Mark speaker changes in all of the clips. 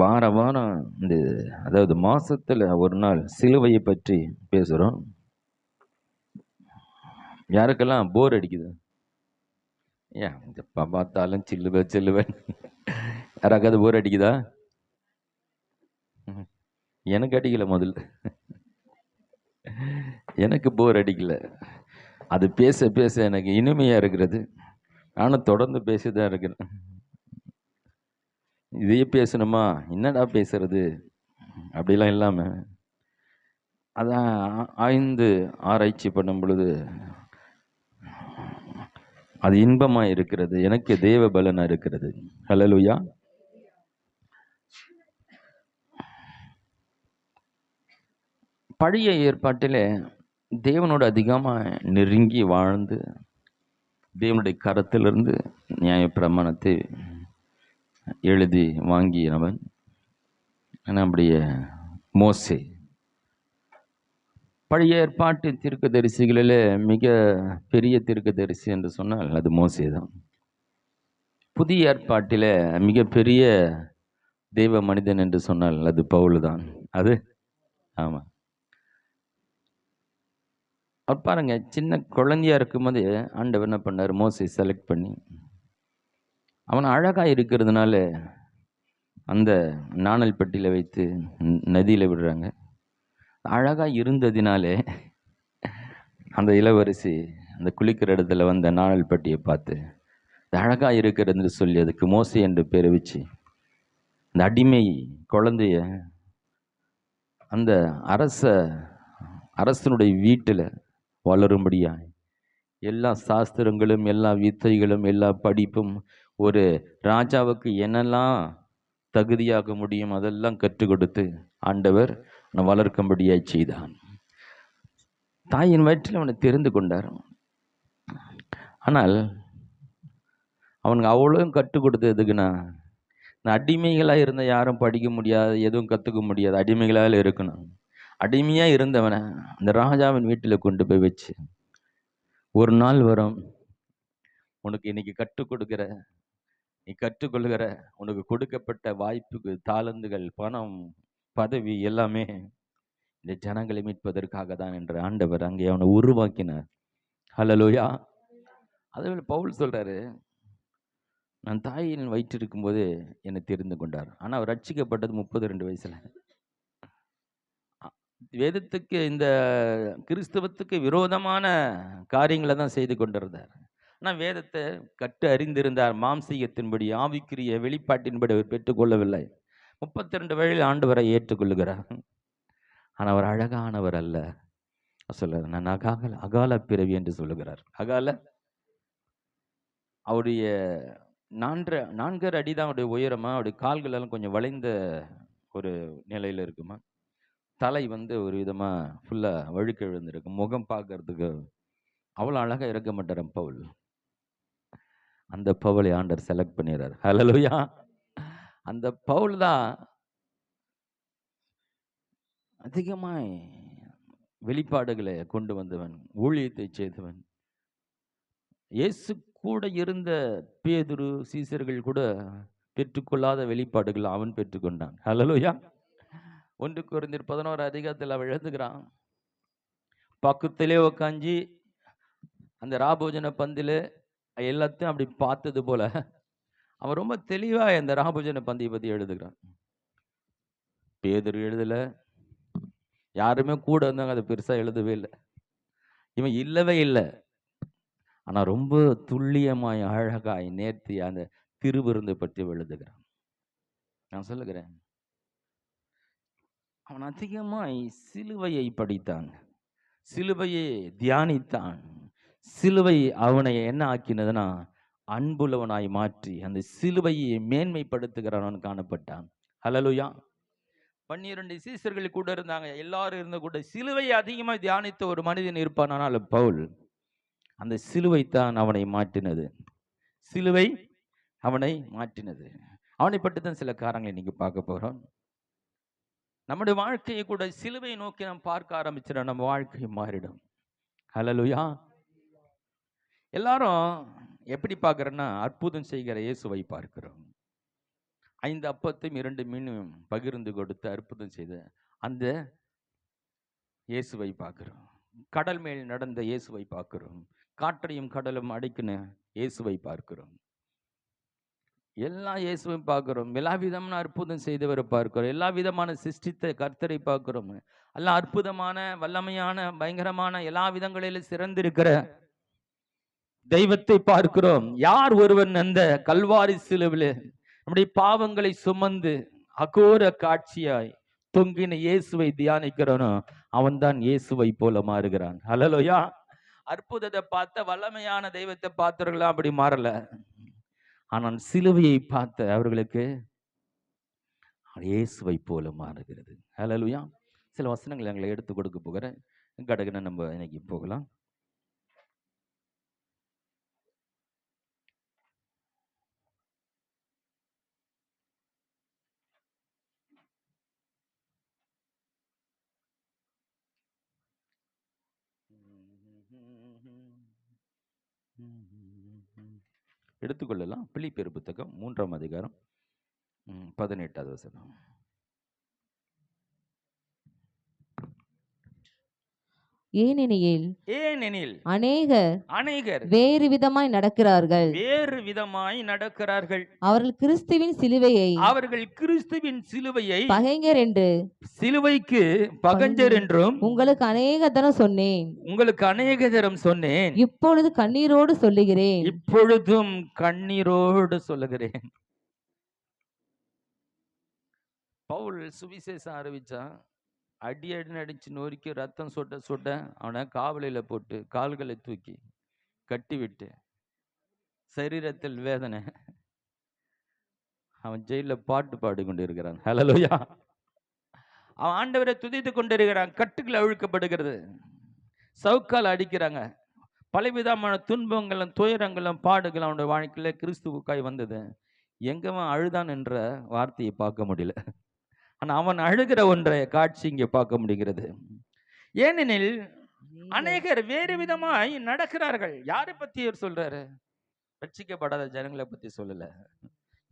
Speaker 1: வார வாரம் இந்த அதாவது மாசத்துல ஒரு நாள் சிலுவையை பற்றி பேசுறோம். யாருக்கெல்லாம் போர் அடிக்குது? ஏன் எப்ப பார்த்தாலும் சில்லுவ சில்லுவ. யாராக்காவது போர் அடிக்குதா? எனக்கு அடிக்கல முதல்ல. எனக்கு போர் அடிக்கல. அது பேச பேச எனக்கு இனிமையா இருக்கிறது. நானும் தொடர்ந்து பேசிதான் இருக்கிறேன். இதையே பேசணுமா? என்னடா பேசுறது? அப்படிலாம் இல்லாம அதான் ஆய்ந்து ஆராய்ச்சி பண்ணும் பொழுது அது இன்பமா இருக்கிறது. எனக்கு தேவ பலனா இருக்கிறது. ஹல்லேலூயா. பழைய ஏற்பாட்டிலே தேவனோடு அதிகமா நெருங்கி வாழ்ந்து தேவனுடைய கரத்திலிருந்து நியாயப்பிரமாணத்தை எழுதி வாங்கியவன் நம்முடைய மோசே. பழைய ஏற்பாட்டு தீர்க்கதரிசிகளிலே மிக பெரிய தீர்க்கதரிசி என்று சொன்னால் அது மோசே தான். புதிய ஏற்பாட்டிலே மிகப்பெரிய தெய்வ மனிதன் என்று சொன்னால் அது பவுல் தான். அது ஆமா. அவர் பாருங்க, சின்ன குழந்தையா இருக்கும்போது ஆண்டவர் என்ன பண்ணார்? மோசே செலக்ட் பண்ணி அவன் அழகா இருக்கிறதுனால அந்த நாணல் பெட்டியில வைத்து நதியில விடுறாங்க. அழகா இருந்ததினாலே அந்த இளவரசி அந்த குளிக்கிற இடத்துல வந்த நாணல் பெட்டியை பார்த்து அழகா இருக்கிறதுன்னு சொல்லி அதுக்கு மோசே என்று பேரை வச்சு அந்த அடிமை குழந்தைய அந்த அரசனுடைய வீட்டில் வளரும்படியா எல்லா சாஸ்திரங்களும் எல்லா வித்தைகளும் எல்லா படிப்பும் ஒரு ராஜாவுக்கு என்னெல்லாம் தகுதியாக முடியும் அதெல்லாம் கற்றுக் கொடுத்து ஆண்டவர் வளர்க்கும்படியாய் செய்தான். தாயின் வயிற்றில் அவனை தெரிந்து கொண்டார். ஆனால் அவனுக்கு அவ்வளவும் கற்றுக் கொடுத்ததுக்குன்னா அடிமைகளாக இருந்த யாரும் படிக்க முடியாது, எதுவும் கற்றுக்க முடியாது. அடிமைகளால் இருக்கணும். அடிமையாக இருந்தவனை அந்த ராஜாவின் வீட்டில் கொண்டு போய் வச்சு ஒரு நாள் வரும், உனக்கு இன்னைக்கு கற்றுக் கொடுக்கிற நீ கற்றுக்கொள்கிற உனக்கு கொடுக்கப்பட்ட வாய்ப்புக்கு தாளந்துகள் பணம் பதவி எல்லாமே இந்த ஜனங்களை மீட்பதற்காக தான் என்று ஆண்டவர் அங்கே அவனை உருவாக்கினார். ஹல்லேலூயா. அதே பவுல் சொல்றாரு, நான் தாயின் வயிற்று இருக்கும்போது என்னை தெரிந்து கொண்டார். ஆனால் அவர் ரட்சிக்கப்பட்டது 32 வயசுல. வேதத்துக்கு இந்த கிறிஸ்தவத்துக்கு விரோதமான காரியங்களை தான் செய்து கொண்டிருந்தார். ஆனால் வேதத்தை கட்டு அறிந்திருந்தார். மாம்சீகத்தின்படி ஆவிக்குரிய வெளிப்பாட்டின்படி அவர் பெற்றுக்கொள்ளவில்லை. 32 வயதில் ஆண்டவரை ஏற்றுக்கொள்ளுகிறார். ஆனால் அவர் அழகானவர் அல்ல. சொல்றார், நான் அகால பிறவி என்று சொல்லுகிறார். அகால அவருடைய 4.5 அடி தான் அவருடைய உயரமா. அவருடைய கால்கள் எல்லாம் கொஞ்சம் வளைந்த ஒரு நிலையில இருக்குமா. தலை ஒரு விதமா ஃபுல்லா வழுக்க விழுந்திருக்கு. முகம் பார்க்கறதுக்கு அவ்வளோ அழகா இருக்க மாட்டார் பவுல். அந்த பவுலை ஆண்டவர் செலக்ட் பண்ணிடுறார். ஹல்லேலூயா. அந்த பவுல் தான் அதிகமாய் வெளிப்பாடுகளை கொண்டு வந்தவன், ஊழியத்தை செய்தவன். இயேசு கூட இருந்த பேதுரு சீசர்கள் கூட பெற்றுக்கொள்ளாத வெளிப்பாடுகள் அவன் பெற்றுக்கொண்டான். ஹல்லேலூயா. 1 கொரிந்தியர் 11 அதிகாரத்தில் அவள் எழுதுகிறான், பக்கத்திலே உக்காஞ்சி அந்த ராபோஜன பந்தில எல்லாத்தையும் அப்படி பார்த்தது போல அவன் ரொம்ப தெளிவா இந்த ராபோஜன பந்தியை பத்தி எழுதுகிறான். பேதுரு எழுதல, யாருமே கூட இருந்தாங்க அதை பெருசா எழுதவே இல்லை. இவன் இல்லவே இல்லை. ஆனா ரொம்ப துல்லியமாய் அழகாய் நேர்த்தி அந்த திருவிருந்தை பற்றி எழுதுகிறான். நான் சொல்லுகிறேன், அவன் அதிகமாய் சிலுவையை படித்தான், சிலுவையை தியானித்தான். சிலுவை அவனை என்ன ஆக்கினதுன்னா அன்புள்ளவனாய் மாற்றி அந்த சிலுவையை மேன்மைப்படுத்துகிறவன் காணப்பட்டான். ஹல்லேலூயா. 12 சீசர்கள் கூட இருந்தாங்க. எல்லாரும் இருந்த கூட சிலுவையை அதிகமாக தியானித்த ஒரு மனிதன் இருப்பான். ஆனால் பவுல் அந்த சிலுவை தான் அவனை மாற்றினது. சிலுவை அவனை மாற்றினது. அவனை பற்றி தான் சில காரணங்களை இன்னைக்கு பார்க்க போறோம். நம்முடைய வாழ்க்கையை கூட சிலுவை நோக்கி நாம் பார்க்க ஆரம்பிச்சிடும், நம்ம வாழ்க்கை மாறிடும். ஹல்லேலூயா. எல்லாரும் எப்படி பார்க்கிறோன்னா அற்புதம் செய்கிற இயேசுவை பார்க்கிறோம். 5 அப்பத்தையும் 2 மீனும் பகிர்ந்து கொடுத்து அற்புதம் செய்த அந்த இயேசுவை பார்க்கிறோம். கடல் மேல் நடந்த இயேசுவை பார்க்கிறோம். காற்றையும் கடலும் அடக்கின இயேசுவை பார்க்கிறோம். எல்லா இயேசுவையும் பார்க்கிறோம். எல்லா விதமான அற்புதம் செய்தவரை பார்க்கிறோம். எல்லா விதமான சிருஷ்டித்த கர்த்தரை பார்க்கிறோம். எல்லா அற்புதமான வல்லமையான பயங்கரமான எல்லா விதங்களிலும் சிறந்திருக்கிற தெய்வத்தை பார்க்கிறோம். யார் ஒருவன் அந்த கல்வாரி சிலுவிலே நம்முடைய பாவங்களை சுமந்து அகோர காட்சியாய் தொங்கின இயேசுவை தியானிக்கிறனோ அவன்தான் இயேசுவை போல மாறுகிறான். ஹல்லேலூயா. அற்புதத்தை பார்த்த வல்லமையான தெய்வத்தை பார்த்தவர்களா அப்படி மாறல. ஆனால் சிலுவையை பார்த்த அவர்களுக்கு இயேசுவை போல மாறுகிறது. ஹல்லேலூயா. சில வசனங்களை எங்களை எடுத்து கொடுக்க போகிறேன். கடகன நம்ம இன்னைக்கு போகலாம். எடுத்துக்கொள்ளலாம். பிலிப்பியர் புத்தகம் 3ஆம் அதிகாரம் 18வது வசனம்.
Speaker 2: ஏனெனில் அநேகர் வேறு விதமாய் நடக்கிறார்கள். அவர்கள் கிறிஸ்துவின் சிலுவையை பகைஞர் என்று
Speaker 1: சிலுவைக்கு பகஞ்சர் என்றும்
Speaker 2: உங்களுக்கு அநேக தரம் சொன்னேன். இப்பொழுது கண்ணீரோடு சொல்லுகிறேன்.
Speaker 1: இப்பொழுதும் கண்ணீரோடு சொல்லுகிறேன். பவுல் சுவிசேஷம் அறிவிச்சான். அடி அடிச்சு நொறுக்கி ரத்தம் சொட்ட அவனை காவலில போட்டு கால்களை தூக்கி கட்டிவிட்டு சரீரத்தில் வேதனை அவன் ஜெயில பாட்டு பாடி கொண்டிருக்கிறான். ஹல்லேலூயா. அவன் ஆண்டவரை துதித்து கொண்டிருக்கிறான். கட்டுகள் அழுக்கப்படுகிறது, சவுக்கால் அடிக்கிறாங்க, பலவிதமான துன்பங்களும் துயரங்களும் பாடுகளும் அவனுடைய வாழ்க்கையில கிறிஸ்துவுக்காய் வந்தது. எங்கவன் அழுதான் என்ற வார்த்தையை பார்க்க முடியல. ஆனா அவன் அழுகிற ஒன்றை காட்சி இங்கே பார்க்க முடிகிறது. ஏனெனில் அநேகர் வேறு விதமாய் நடக்கிறார்கள். யாரை பத்தி இவர் சொல்றாரு? ரட்சிக்கப்படாத ஜனங்களை பத்தி சொல்லல.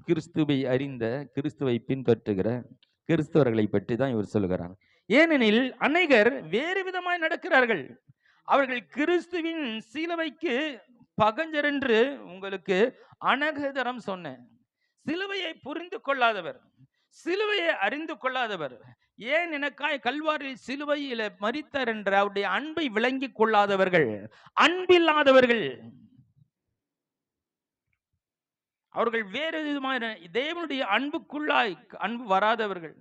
Speaker 1: கிறிஸ்துவை அறிந்த, கிறிஸ்துவை பின்பற்றுகிற கிறிஸ்தவர்களை பற்றி தான் இவர் சொல்லுகிறார். ஏனெனில் அநேகர் வேறு விதமாய் நடக்கிறார்கள். அவர்கள் கிறிஸ்துவின் சிலுவைக்கு பகஞ்சர் என்று உங்களுக்கு அநேக தரம் சொன்னேன். சிலுவையை புரிந்து கொள்ளாதவர், சிலுவையை அறிந்து கொள்ளாதவர், ஏன் எனக்காய் கல்வாரில் சிலுவையில மரித்தார் என்ற அவருடைய அன்பை விளங்கி கொள்ளாதவர்கள், அன்பில்லாதவர்கள், அவர்கள் வேறு விதமான தேவனுடைய அன்புக்குள்ளாய் அன்பு வராதவர்கள்,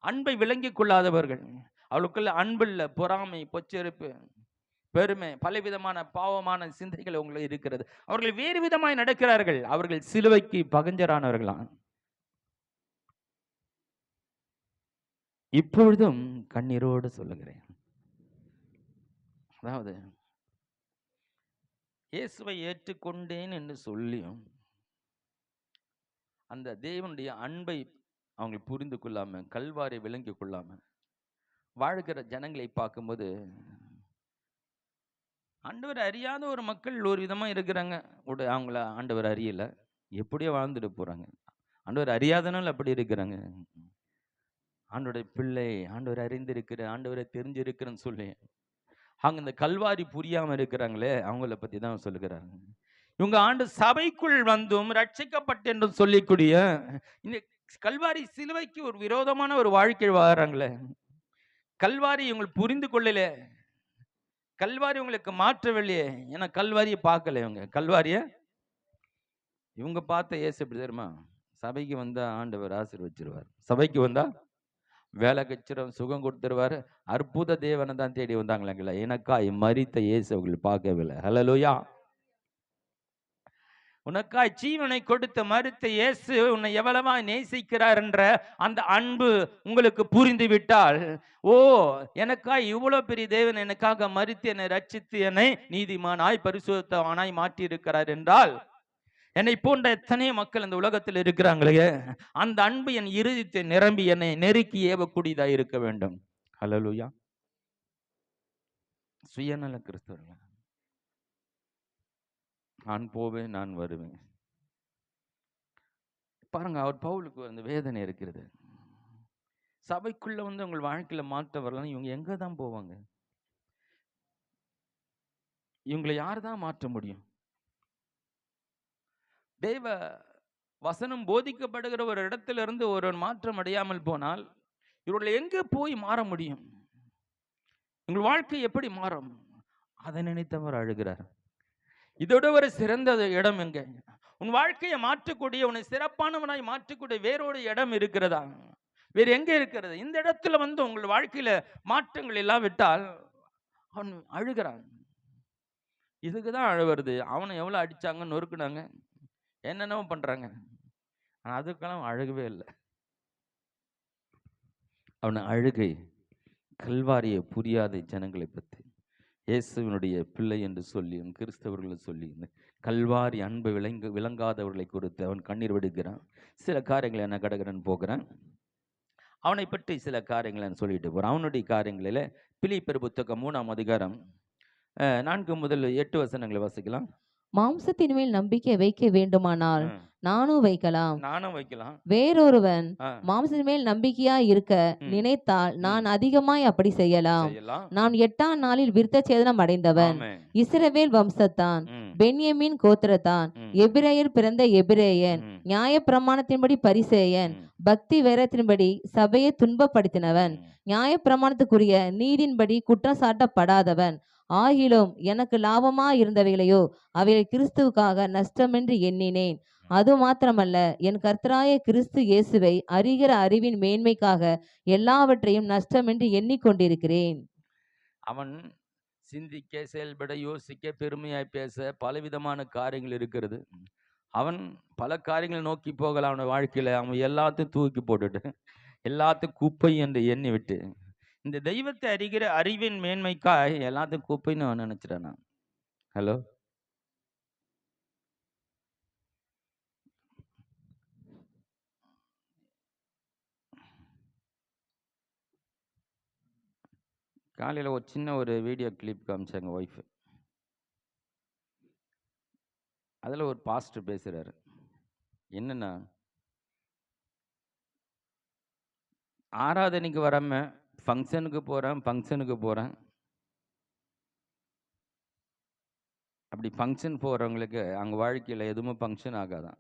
Speaker 1: அன்பை விளங்கி கொள்ளாதவர்கள், அவளுக்குள்ள அன்பில்ல, பொறாமை, பொச்செருப்பு, பெருமை, பலவிதமான பாவமான சிந்தைகள் உங்களுக்கு இருக்கிறது. அவர்கள் வேறு விதமாய் நடக்கிறார்கள். அவர்கள் சிலுவைக்கு பகஞ்சரானவர்களாம். இப்பொழுதும் கண்ணீரோடு சொல்லுகிறேன். அதாவது இயேசுவை ஏற்றுக்கொண்டேன் என்று சொல்லியும் அந்த தேவனுடைய அன்பை அவங்க புரிந்து கொள்ளாம, கல்வாரை விளங்கி கொள்ளாம வாழ்கிற ஜனங்களை பார்க்கும்போது ஆண்டவர் அறியாத ஒரு மக்கள் ஒரு விதமா இருக்கிறாங்க. அவங்கள ஆண்டவர் அறியல, எப்படியோ வாழ்ந்துட்டு போறாங்க. ஆண்டவர் அறியாதனால அப்படி இருக்கிறாங்க. ஆண்டோடைய பிள்ளை, ஆண்டவர் அறிந்திருக்கிற, ஆண்டவரை தெரிஞ்சிருக்கிறேன்னு சொல்லி அவங்க இந்த கல்வாரி புரியாம இருக்கிறாங்களே, அவங்கள பத்தி தான் சொல்லுகிறாங்க. இவங்க ஆண்டு சபைக்குள் வந்தும் ரட்சிக்கப்பட்டு என்று சொல்லிக்கூடிய இந்த கல்வாரி சிலுவைக்கு ஒரு விரோதமான ஒரு வாழ்க்கை வாழ்றாங்களே. கல்வாரி இவங்களுக்கு புரிந்து கொள்ளல, கல்வாரி உங்களுக்கு மாற்றவில்லையே. ஏன்னா கல்வாரியை பார்க்கல இவங்க. கல்வாரிய இவங்க பார்த்த இயேசு எப்படி தெரியுமா? சபைக்கு வந்தா ஆண்டவர் ஆசீர்வதிச்சிருவார், சபைக்கு வந்தா வேலை கச்சிரம் சுகம் கொடுத்துருவாரு, அற்புத தேவனை தான் தேடி வந்தாங்களே. எனக்காய் மரித்த இயேசு அவர்கள் பார்க்கவில்லை. ஹல்லேலூயா. உனக்காய் ஜீவனை கொடுத்த மரித்த இயேசு உன்னை எவ்வளவா நேசிக்கிறார் என்ற அந்த அன்பு உங்களுக்கு புரிந்து விட்டால், ஓ எனக்காய் இவ்வளவு பெரிய தேவன் எனக்காக மரித்து என்னை ரட்சித்து என்னை நீதிமானாய் பரிசுத்தவானாய் மாற்றி இருக்கிறார் என்றால், என்னை போன்ற எத்தனை மக்கள் இந்த உலகத்தில் இருக்கிறாங்களே, அந்த அன்பு என் இருதயத்தை நிரம்பி என்னை நெருக்கி ஏவக்கூடியதா இருக்க வேண்டும். ஹல்லேலூயா. சுயநல கிறிஸ்தவர்கள், நான் போவேன் நான் வருவேன். பாருங்க, அவர் பவுலுக்கு அந்த வேதனை இருக்கிறது. சபைக்குள்ள வந்து உங்கள் வாழ்க்கையில மாற்றம் வரலாம், இவங்க எங்க தான் போவாங்க? இவங்களை யார் தான் மாற்ற முடியும்? தேவ வசனம் போதிக்கப்படுகிற ஒரு இடத்திலிருந்து ஒரு மாற்றம் அடையாமல் போனால் இவர்கள் எங்க போய் மாற முடியும்? உங்கள் வாழ்க்கை எப்படி மாறும்? அதை நினைத்தவர் அழுகிறார். இதோட ஒரு சிறந்த இடம் எங்க? உன் வாழ்க்கையை மாற்றக்கூடிய, உன்னை சிறப்பானவனாய் மாற்றக்கூடிய வேறொரு இடம் இருக்கிறதா? வேறு எங்க இருக்கிறது? இந்த இடத்துல வந்து உங்கள் வாழ்க்கையில மாற்றங்கள் இல்லாவிட்டால் அவன் அழுகிறான். இதுக்குதான் அழ வருது. அவனை எவ்வளவு அடிச்சாங்க, நொறுக்குனாங்க, என்னென்னவோ பண்றாங்க, ஆனா அதுக்கெல்லாம் அழுகவே இல்லை. அவன் அழுகை கல்வாரியை புரியாத ஜனங்களை பற்றி, இயேசுவினுடைய பிள்ளை என்று சொல்லி கிறிஸ்தவர்களை சொல்லி கல்வாரி அன்பு விளங்காதவர்களை கொடுத்து அவன் கண்ணீர் விடுகிறான். சில காரியங்களை என்ன கடகடன் போகிறான். அவனை பற்றி சில காரியங்களை சொல்லிட்டு போறான். அவனுடைய காரியங்களில பிலிப்பியர் புத்தகம் 3ஆம் அதிகாரம் 4 முதல் 8 வசனங்களை வாசிக்கலாம்.
Speaker 2: மாம்சத்தின் மேல் நம்பிக்கை வைக்க வேண்டுமானால் நானும் வைக்கலாம். வேறொருவன் மாம்சத்தின் மேல் நம்பிக்கையா இருக்க நினைத்தால் நான் அதிகமாய் அப்படி செய்யலாம். நான் 8ஆம் நாளில் விருத்த சேதனம் அடைந்தவன், இஸ்ரவேல் வம்சத்தான், பென்யமீன் கோத்திரத்தான், எபிரேயர் பிறந்த எபிரேயன், நியாய பிரமாணத்தின்படி பரிசேயன், பக்தி வேரத்தின்படி சபையை துன்பப்படுத்தினவன், நியாய பிரமாணத்துக்குரிய நீதின்படி குற்றம் சாட்டப்படாதவன். ஆகிலும் எனக்கு லாபமா இருந்தவைகளையோ அவைகளை கிறிஸ்துவுக்காக நஷ்டமென்று எண்ணினேன். அது மாத்திரமல்ல, என் கர்த்தராய கிறிஸ்து இயேசுவை அறிகிற அறிவின் மேன்மைக்காக எல்லாவற்றையும் நஷ்டமென்று எண்ணிக்கொண்டிருக்கிறேன்.
Speaker 1: அவன் சிந்திக்க, செயல்பட, யோசிக்க, பெருமையாய் பேச பலவிதமான காரியங்கள் இருக்கிறது. அவன் பல காரியங்களை நோக்கி போகலாம். அவன் வாழ்க்கையில அவன் எல்லாத்தையும் தூக்கி போட்டுட்டு எல்லாத்தையும் குப்பை என்று எண்ணி விட்டு இந்த தெய்வத்தை அறிகிற அறிவின் மேன்மைக்காய் எல்லாத்தையும் குப்பைன்னு அவன் நினைச்சிட்டான். ஹலோ, காலையில் ஒரு சின்ன ஒரு வீடியோ கிளிப் காமிச்சாங்க ஒய்ஃப். அதில் ஒரு பாஸ்டர் பேசுகிறாரு. என்னன்னா, ஆராதனைக்கு வராம ஃபங்க்ஷனுக்கு போகிறேன். அப்படி ஃபங்க்ஷன் போகிறவங்களுக்கு அங்கே வாழ்க்கையில் எதுவுமே ஃபங்க்ஷன் ஆகாதான்.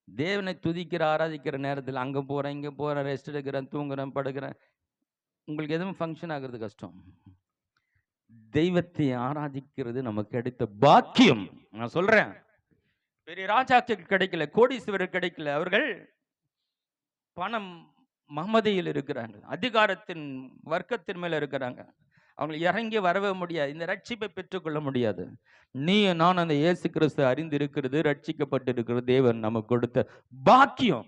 Speaker 1: தேவனை துதிக்கிற ஆராதிக்கிற நேரத்தில் அங்கே போகிறேன், இங்கே போகிறேன், ரெஸ்ட் எடுக்கிறேன், தூங்குறேன், படுக்கிறேன், உங்களுக்கு எதுவும் ஃபங்க்ஷன் ஆகிறது கஷ்டம். தெய்வத்தை ஆராதிக்கிறது நமக்கு கிடைத்த பாக்கியம். நான் சொல்றேன், பெரிய ராஜாக்கள் கிடைக்கல, கோடீஸ்வரர் கிடைக்கல, அவர்கள் பணம் மமதையில் இருக்கிறாங்க, அதிகாரத்தின் வர்க்கத்தின் மேல இருக்கிறாங்க. அவங்க இறங்கி வரவே முடியாது, இந்த ரட்சிப்பை பெற்றுக்கொள்ள முடியாது. நீ நான் அந்த இயேசு கிறிஸ்து அறிந்து இருக்கிறது, ரட்சிக்கப்பட்டு இருக்கிறது தேவன் நமக்கு கொடுத்த பாக்கியம்.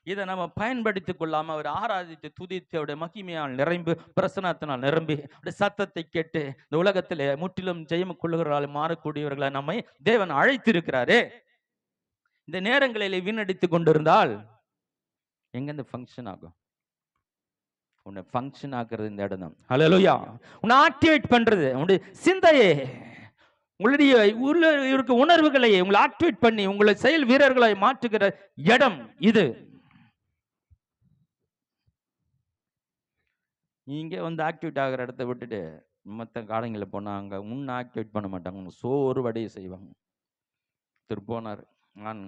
Speaker 1: இதை நம்ம பயன்படுத்திக் கொள்ளாம அவர் ஆராதித்து துதித்து அவருடைய மகிமையால் நிரம்பி பிரசனத்தினால் நிரம்பி சத்தத்தை கேட்டு இந்த உலகத்திலே முற்றிலும் ஜெயம் கொள்ளுகிறாள் மாறக்கூடியவர்களை நம்மை தேவன் அழைத்திருக்கிறாரே. இந்த நேரங்களில் வீணடித்து கொண்டிருந்தால் எங்க இந்த ஃபங்க்ஷன் ஆகும்? உன்னை ஃபங்க்ஷன் ஆக்குறது இந்த இடம் தான். ஹல்லேலூயா. உன்னை ஆக்டிவேட் பண்றது உங்களுடைய சிந்தையே, உங்களுடைய இருக்க உணர்வுகளை உங்களை ஆக்டிவேட் பண்ணி உங்களை செயல் வீரர்களை மாற்றுகிற இடம் இது. நீங்க வந்து ஆக்டிவேட் ஆகிற இடத்த விட்டுட்டு மற்ற காலங்களில் போனால் அங்கே முன்ன ஆக்டிவேட் பண்ண மாட்டாங்க, உங்க சோர்வடைய செய்வாங்க. திருப்போனார், நான்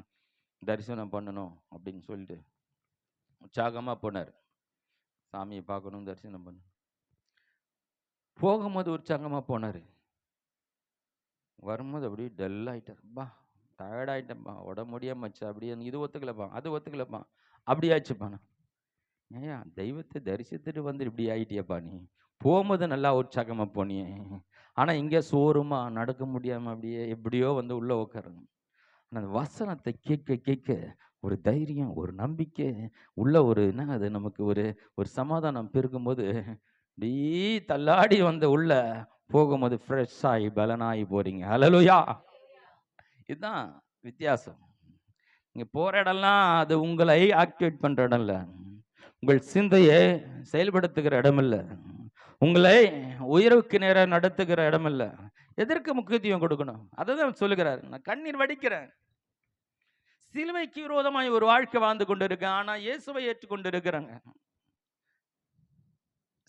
Speaker 1: தரிசனம் பண்ணணும் அப்படின்னு சொல்லிட்டு உற்சாகமாக போனார். சாமியை பார்க்கணும், தரிசனம் பண்ண போகும்போது உற்சாகமாக போனார். வரும்போது அப்படியே டல் ஆகிட்டார். பா டயர்ட் ஆகிட்டேன்ப்பா, உடம்பு முடியாமச்சு, அப்படியே இது ஒத்துக்கலப்பா, அது ஒத்துக்கலப்பா, அப்படியாச்சுப்பாண்ணா. ஏயா தெய்வத்தை தரிசித்துட்டு வந்து இப்படி ஆகிட்டியப்பா, நீ போகும்போது நல்லா உற்சாகமாக போனியே, ஆனால் இங்கே சோறுமா நடக்க முடியாமல் அப்படியே எப்படியோ வந்து உள்ளே உட்காருங்க. ஆனால் அந்த வசனத்தை கேட்க கேட்க ஒரு தைரியம், ஒரு நம்பிக்கை உள்ள, ஒரு என்ன அது நமக்கு ஒரு சமாதானம் பெருக்கும்போது டீ தள்ளாடி வந்து உள்ள போகும்போது ஃப்ரெஷ் ஆகி பலனாகி போறீங்க. ஹல்லேலூயா. இதுதான் வித்தியாசம். நீங்க போற இடம்லாம் அது உங்களை ஆக்டிவேட் பண்ற இடம் இல்லை, உங்கள் சிந்தையை செயல்படுத்துகிற இடம் இல்லை, உங்களை உயர்வுக்கு நேரம் நடத்துகிற இடம் இல்லை. எதற்கு முக்கியத்துவம் கொடுக்கணும்? அதை தான் சொல்லுகிறார். நான் கண்ணீர் வடிக்கிறேன், சிலுவைக்கு விரோதமாய் ஒரு வாழ்க்கை வாழ்ந்து கொண்டிருக்கேன், ஆனா இயேசுவை ஏற்றுக்கொண்டு இருக்கிறாங்க.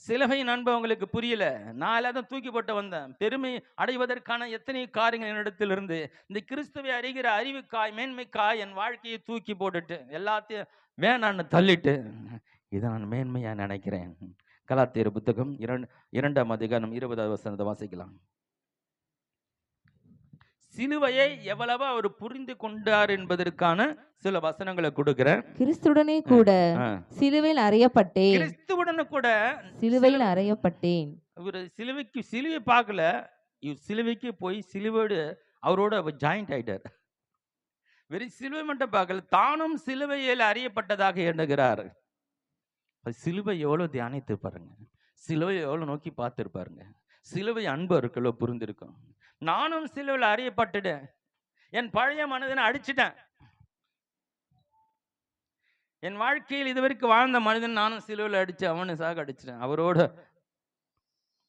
Speaker 1: சிலுவையின் அன்பு அவங்களுக்கு புரியல. நான் எல்லாத்தையும் தூக்கி போட்டு வந்தேன். பெருமை அடைவதற்கான எத்தனை காரியங்கள் என்னிடத்தில் இருந்து இந்த கிறிஸ்துவை அறிகிற அறிவுக்காய் மேன்மைக்காய் என் வாழ்க்கையை தூக்கி போட்டுட்டு எல்லாத்தையும் வேணான்னு தள்ளிட்டு இதை நான் மேன்மையா நினைக்கிறேன். கலாத்தியர் புத்தகம் 2ஆம் அதிகாரம் 20வது வசனத்தை வாசிக்கலாம். சிலுவையை எவ்வளவு அவர் புரிந்து கொண்டார் என்பதற்கான சில வசனங்களை கொடுக்கிறேன்.
Speaker 2: கிறிஸ்துடனே கூட சிலுவையில் அறையப்பட்டேன்.
Speaker 1: கிறிஸ்துவுடனே கூட
Speaker 2: சிலுவையில் அறையப்பட்டேன்.
Speaker 1: இவர் சிலுவை பார்க்கல, இவர் சிலுவைக்கு போய் சிலுவோடு அவரோட ஜாயிண்ட் ஆயிட்டார். வெறும் சிலுவை மட்டும் பார்க்கல, தானும் சிலுவையில் அறியப்பட்டதாக எண்ணுகிறார். சிலுவை எவ்வளவு தியானித்து பாருங்க, சிலுவை எவ்வளவு நோக்கி பார்த்திருப்பாருங்க, சிலுவை அன்பு இருக்குல்ல புரிந்திருக்கும். நானும் சிலுவையில் அறியப்பட்டுட்டேன், என் பழைய மனிதனை அடிச்சிட்டேன், என் வாழ்க்கையில் இதுவரைக்கும் வாழ்ந்த மனிதன் நானும் சிலுவையில் அடிச்சு அவனை சாக அடிச்சிட்டேன். அவரோட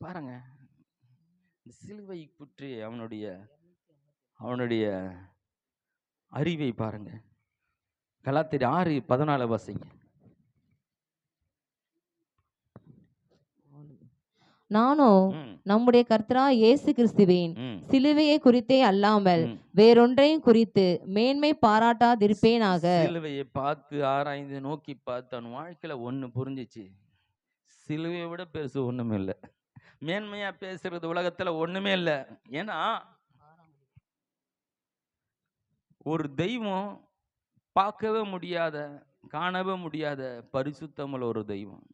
Speaker 1: பாருங்க சிலுவை பற்றி அவனுடைய அறிவை பாருங்க. கலாத்தியர் 6:14 வாசிங்க.
Speaker 2: நானும் நம்முடைய கர்த்தராகிய இயேசு கிறிஸ்துவின் சிலுவையை குறித்தே அல்லாமல் வேறொன்றையும் குறித்து மேன்மை பாராட்டாதிருப்பேனாக.
Speaker 1: சிலுவையை பார்த்து ஆராய்ந்து நோக்கி பார்த்து அவன் வாழ்க்கையில ஒண்ணு புரிஞ்சிச்சு, சிலுவையை விட பெருசு ஒண்ணுமே இல்லை. மேன்மையா பேசுறது உலகத்துல ஒண்ணுமே இல்லை. ஏன்னா ஒரு தெய்வம் பார்க்கவே முடியாத, காணவே முடியாத பரிசுத்தமுள்ள ஒரு தெய்வம்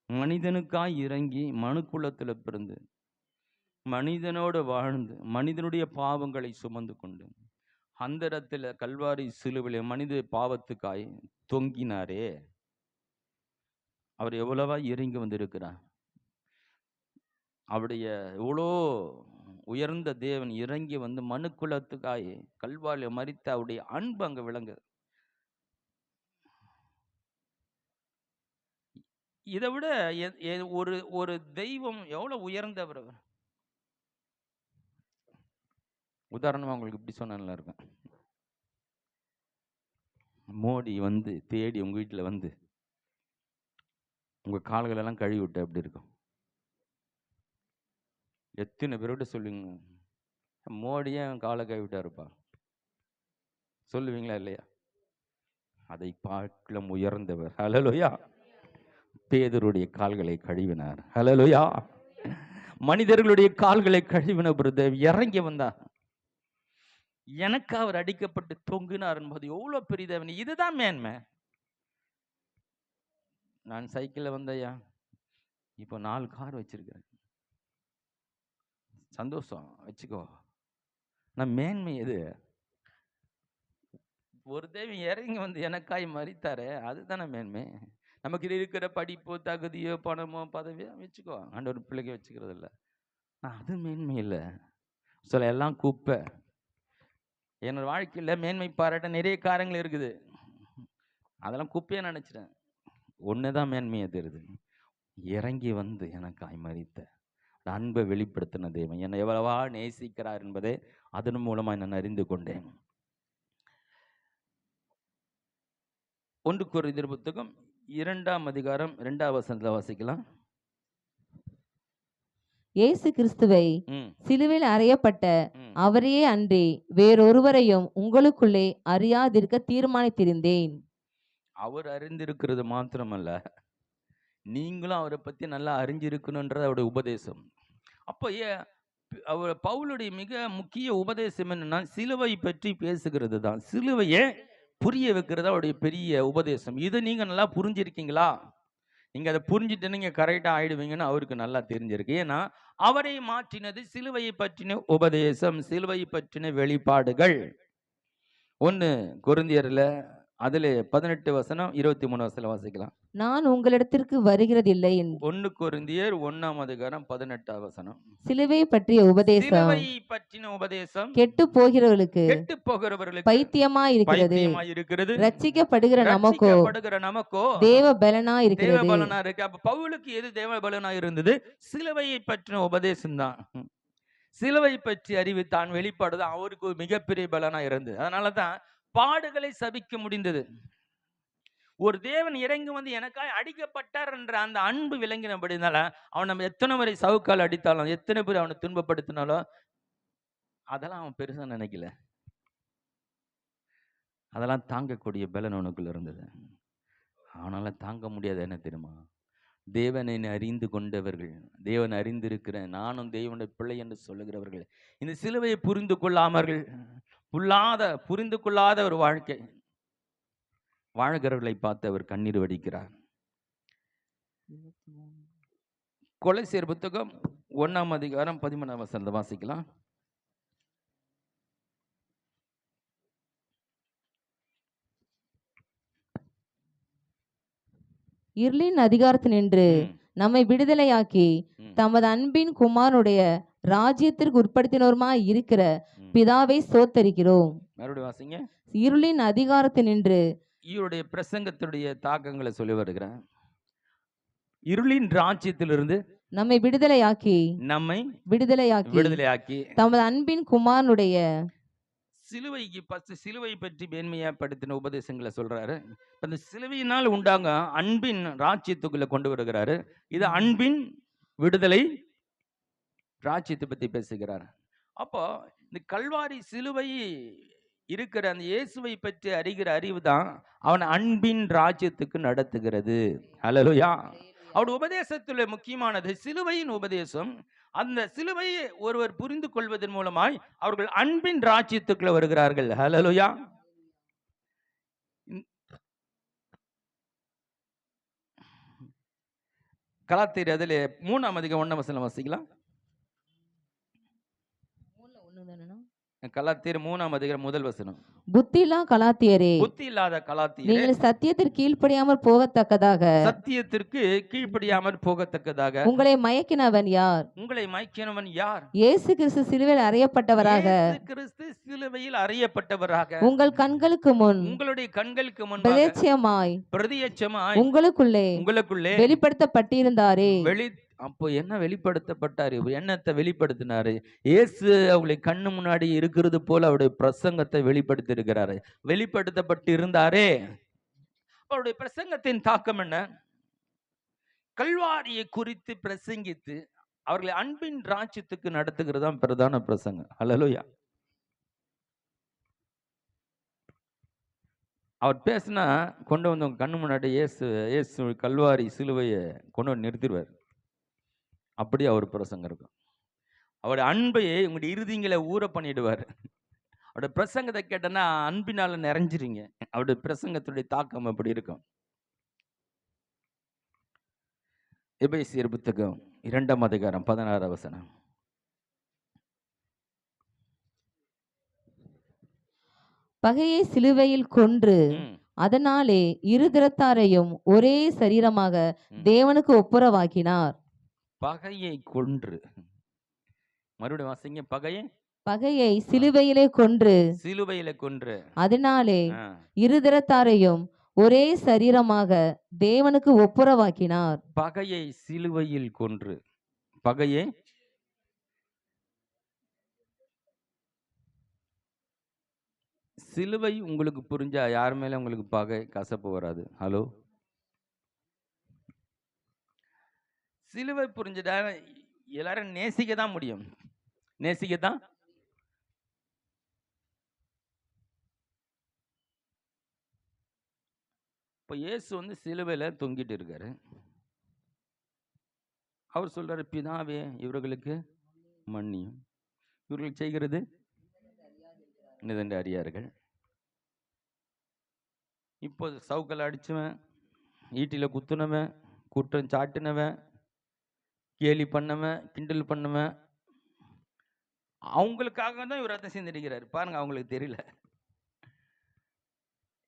Speaker 1: மனிதனுக்காய் இறங்கி மனுக்குலத்துல பிறந்து மனிதனோடு வாழ்ந்து மனிதனுடைய பாவங்களை சுமந்து கொண்டு அந்த இடத்துல கல்வாரி சிலுவையில மனித பாவத்துக்காய் தொங்கினாரே, அவர் எவ்வளவா இறங்கி வந்திருக்கிறார். அவருடைய எவ்வளோ உயர்ந்த தேவன் இறங்கி வந்து மனுக்குலத்துக்காய் கல்வாரியில் மரித்த அவருடைய அன்பு அங்க விளங்குது. இதை விட ஒரு தெய்வம் எவ்வளவு உயர்ந்தவர். உதாரணமா உங்களுக்கு இப்படி சொன்னா நல்லா இருக்கும். மோடி வந்து தேடி உங்க வீட்டுல வந்து உங்க கால்கள் எல்லாம் கழுவி விட்டு அப்படி இருக்கும். எத்தனை பேரோட சொல்லுவீங்க, மோடியே காலை கழுவி விட்டாருப்பா, சொல்லுவீங்களா இல்லையா? அதை பார்க்கலாம் உயர்ந்தவர். ஹல்லேலூயா. பேதுருடைய கால்களை கழுவினார். ஹல்லேலூயா. மனிதர்களுடைய கால்களை கழுவின பிரதேவ் இறங்கி வந்தார். எனக்கு அவர் அடிக்கப்பட்டு தொங்குனார் என்பது எவ்வளவு பெரிய தேவன். இதுதான் மேன்மை. நான் சைக்கிள்ல வந்தையா, இப்போ 4 கார் வச்சிருக்கிறேன், சந்தோஷம் வச்சுக்கோ. நான் மேன்மை எது? ஒரு தேவன் இறங்கி வந்து எனக்காய் மரித்தாரே, அதுதானே மேன்மை. நமக்கு இருக்கிற படிப்போ தகுதியோ பணமோ பதவியோ வச்சுக்கோ, ஆண்டவர் பிள்ளைக்கு வச்சுக்கிறது இல்லை. அது மேன்மை இல்லை. சில எல்லாம் குப்பை. என்னோட வாழ்க்கையில் மேன்மை பாராட்ட நிறைய காரியங்கள் இருக்குது, அதெல்லாம் குப்பையாக நினச்சிட்டேன். ஒன்று தான் மேன்மையை தெரியுது, இறங்கி வந்து எனக்காய் மரித்த அன்பை வெளிப்படுத்தின தேவன் என்னை எவ்வளவா நேசிக்கிறார் என்பதை அதன் மூலமாக நான் அறிந்து கொண்டேன். 1 கொரிந்தியர் புத்தகம் 2ஆம் அதிகாரம் 2வது வசனத்துல வாசிக்கலாம்.
Speaker 2: இயேசு கிறிஸ்துவை சிலுவையில் அறையப்பட்ட அவரையே அன்றி வேறொருவரையும் உங்களுக்குள்ளே அறியாதிருக்க தீர்மானித்திருந்தேன்.
Speaker 1: அவர் அறிந்திருக்கிறது மாத்திரமல்ல, நீங்களும் அவரை பத்தி நல்லா அறிஞ்சிருக்கணும்ன்றது அவருடைய உபதேசம். அப்போ அவர் பவுலுடைய மிக முக்கிய உபதேசம் என்னன்னா, சிலுவை பற்றி பேசுகிறது தான். சிலுவையை புரிய வைக்கிறது அவருடைய பெரிய உபதேசம். இதை நீங்க நல்லா புரிஞ்சிருக்கீங்களா? நீங்க அதை புரிஞ்சுட்டு நீங்க கரெக்டா ஆயிடுவீங்கன்னு அவருக்கு நல்லா தெரிஞ்சிருக்கு. ஏன்னா அவரை மாற்றினது சிலுவையை பற்றின உபதேசம், சிலுவை பற்றின வெளிப்பாடுகள். 1 கொரிந்தியர்ல அதுல 18 வசனம் 23 வசனம் வாசிக்கலாம்.
Speaker 2: நான் உங்களிடத்திற்கு வருகிறதில்லை.
Speaker 1: 1 கொரிந்தியர் 1ஆம் அதிகாரம் 18 வசனம்.
Speaker 2: சிலுவை பற்றிய உபதேசம்,
Speaker 1: சிலுவை பற்றின உபதேசம்
Speaker 2: கெட்டு போகிறவர்களுக்கு பைத்தியமாய் இருக்கிறது, ரட்சிக்கப்படுகிற நமக்கோ தேவ பலனாய் இருக்கிறது.
Speaker 1: அப்ப பவுலுக்கு எது தேவ பலனாய் இருந்தது? சிலுவையை பற்றின உபதேசம் தான். சிலுவை பற்றி அறிவு தான் வெளிப்பாடுதான் அவருக்கு ஒரு மிகப்பெரிய பலனா இருந்தது. அதனாலதான் பாடுகளை சபிக்க முடிந்தது. ஒரு தேவன் இறங்கி வந்து எனக்காய் அடிக்கப்பட்டார் என்ற அந்த அன்பு விளங்கினபடினால அவன் நம்ம எத்தனை முறை சவுக்கால் அடித்தாலும், எத்தனை பேர் அவனை துன்பப்படுத்தினாலும் அதெல்லாம் அவன் பெருசா நினைக்கல. அதெல்லாம் தாங்கக்கூடிய பலன் அவனுக்குள்ள இருந்தது. அவனால தாங்க முடியாது. என்ன தெரியுமா? தேவனை அறிந்து கொண்டவர்கள், தேவன் அறிந்திருக்கிறேன், நானும் தேவனுடைய பிள்ளை என்று சொல்லுகிறவர்கள், இந்த சிலுவையை புரிந்து கொள்ளாமர்கள், புரிந்து கொள்ளாத ஒரு வாழ்க்கை வாழ்கிறவர்களை பார்த்து அவர் கண்ணீர் வடிக்கிறார். கொலைசீர் புத்தகம் 1ஆம் அதிகாரம் 13ஆம் வசனத்தை வாசிக்கலாம்.
Speaker 2: இருளின் அதிகாரத்தினின்று நம்மை விடுதலையாக்கி தமது அன்பின் குமாரனுடைய ராஜ்யத்திற்கு உட்படுத்தினோருமாய் இருக்கிற பிதாவை ஸ்தோத்தரிக்கிறோம்.
Speaker 1: மறுபடியும் வாசிங்க.
Speaker 2: இருளின் அதிகாரத்தினின்று, இவருடைய
Speaker 1: பிரசங்கத்துடைய தாக்கங்களை சொல்லி வருகிறேன். இருளின் ராஜ்யத்திலிருந்து நம்மை
Speaker 2: விடுதலையாக்கி தமது அன்பின் குமாரனுடைய
Speaker 1: சிலுவை பற்றி மேன்மையாப்படுத்தின உபதேசங்களை சொல்றாரு. அந்த சிலுவையினால் உண்டாங்க அன்பின் ராஜ்யத்துக்குள்ள கொண்டு வருகிறாரு. இது அன்பின் விடுதலை ராஜ்யத்தை பத்தி பேசுகிறார். அப்போ இந்த கல்வாரி சிலுவை இருக்கிற அந்த இயேசுவை பற்றி அறிகிற அறிவு தான் அவன் அன்பின் ராஜ்யத்துக்கு நடத்துகிறது. ஹல்லேலூயா. அவருடைய உபதேசத்துல முக்கியமானது சிலுவையின் உபதேசம். அந்த சிலுவையை ஒருவர் புரிந்து கொள்வதன் மூலமாய் அவர்கள் அன்பின் ராஜ்யத்துக்குள்ள வருகிறார்கள். ஹல்லேலூயா. கலாத்தியர் அதில் 3ஆம் அதிகாரம் 1ஆம் வசனம் வாசிக்கலாம். கலாத்தியர் 3ஆம் அதிகாரம் முதல் வசனம்.
Speaker 2: புத்தியில்லா கலாத்தியரே,
Speaker 1: புத்தி இல்லாத கலாத்தியரே,
Speaker 2: நீங்கள் சத்தியத்திற்கு கீழ்ப்படியாமல் போகத்தக்கதாக உங்களை மயக்கினவன் யார்?
Speaker 1: இயேசு
Speaker 2: கிறிஸ்து சிலுவையில் அறையப்பட்டவராக உங்கள் கண்களுக்கு முன்,
Speaker 1: உங்களுடைய கண்களுக்கு முன்
Speaker 2: பிரத்யட்சமாய் உங்களுக்குள்ளே வெளிப்படுத்தப்பட்டிருந்தாரே.
Speaker 1: அப்போ என்ன வெளிப்படுத்தப்பட்டாரு? எண்ணத்தை வெளிப்படுத்தினாரு. இயேசு அவங்களை கண்ணு முன்னாடி இருக்கிறது போல அவருடைய பிரசங்கத்தை வெளிப்படுத்தி இருக்கிறாரு. வெளிப்படுத்தப்பட்டு இருந்தாரே. அவருடைய பிரசங்கத்தின் தாக்கம் என்ன? கல்வாரியை குறித்து பிரசங்கித்து அவர்களை அன்பின் ராஜ்யத்துக்கு நடத்துகிறது தான் பிரதான பிரசங்கம். ஹல்லேலூயா. அவர் பேசினா கொண்டு வந்தவங்க கண்ணு முன்னாடி இயேசு கல்வாரி சிலுவையை கொண்டு வந்து நிறுத்திடுவார். அப்படி அவர் பிரசங்கம் இருக்கும். அவருடைய அன்பையை உங்களுடைய இறுதிங்களை ஊற பண்ணிடுவார். அவருடைய பிரசங்கத்தை கேட்டனா அன்பினால நிறைஞ்சிருங்க. அவருடைய பிரசங்கத்துடைய தாக்கம் அப்படி இருக்கும். எபேசியர் புத்தகம் 2ஆம் அதிகாரம் 16ஆம் வசனம்.
Speaker 2: பகையை சிலுவையில் கொன்று அதனாலே இருதரத்தாரையும் ஒரே சரீரமாக தேவனுக்கு ஒப்புரவாக்கினார்.
Speaker 1: பகையை கொன்று, மறுபடியும் வாசிங்க.
Speaker 2: பகையை சிலுவையிலே கொன்று அதனாலே இருதரத்தாரையும் ஒரே சரீரமாக தேவனுக்கு ஒப்புரவாக்கினார்.
Speaker 1: பகையை சிலுவையில் கொன்று, பகையை சிலுவை உங்களுக்கு புரிஞ்சா யார் மேல உங்களுக்கு பகை கசப்பு வராது. ஹலோ, சிலுவை புரிஞ்சுட்டா எல்லாரும் நேசிக்க தான் முடியும். நேசிக்கத்தான். இப்போ இயேசு வந்து சிலுவையில தொங்கிட்டு இருக்காரு. அவர் சொல்றாரு, பிதாவே இவர்களுக்கு மன்னியும், இவர்கள் செய்கிறது இன்னதென்று அறியார்கள். இப்போ சவுக்கல் அடிச்சவன், ஈட்டில குத்துனவன், குற்றம் சாட்டினவன், கேலி பண்ணவன், கிண்டல் பண்ணவன், அவங்களுக்காக தான் இவர் ரத்தம் சிந்திருக்கிறார். பாருங்க, அவங்களுக்கு தெரியல.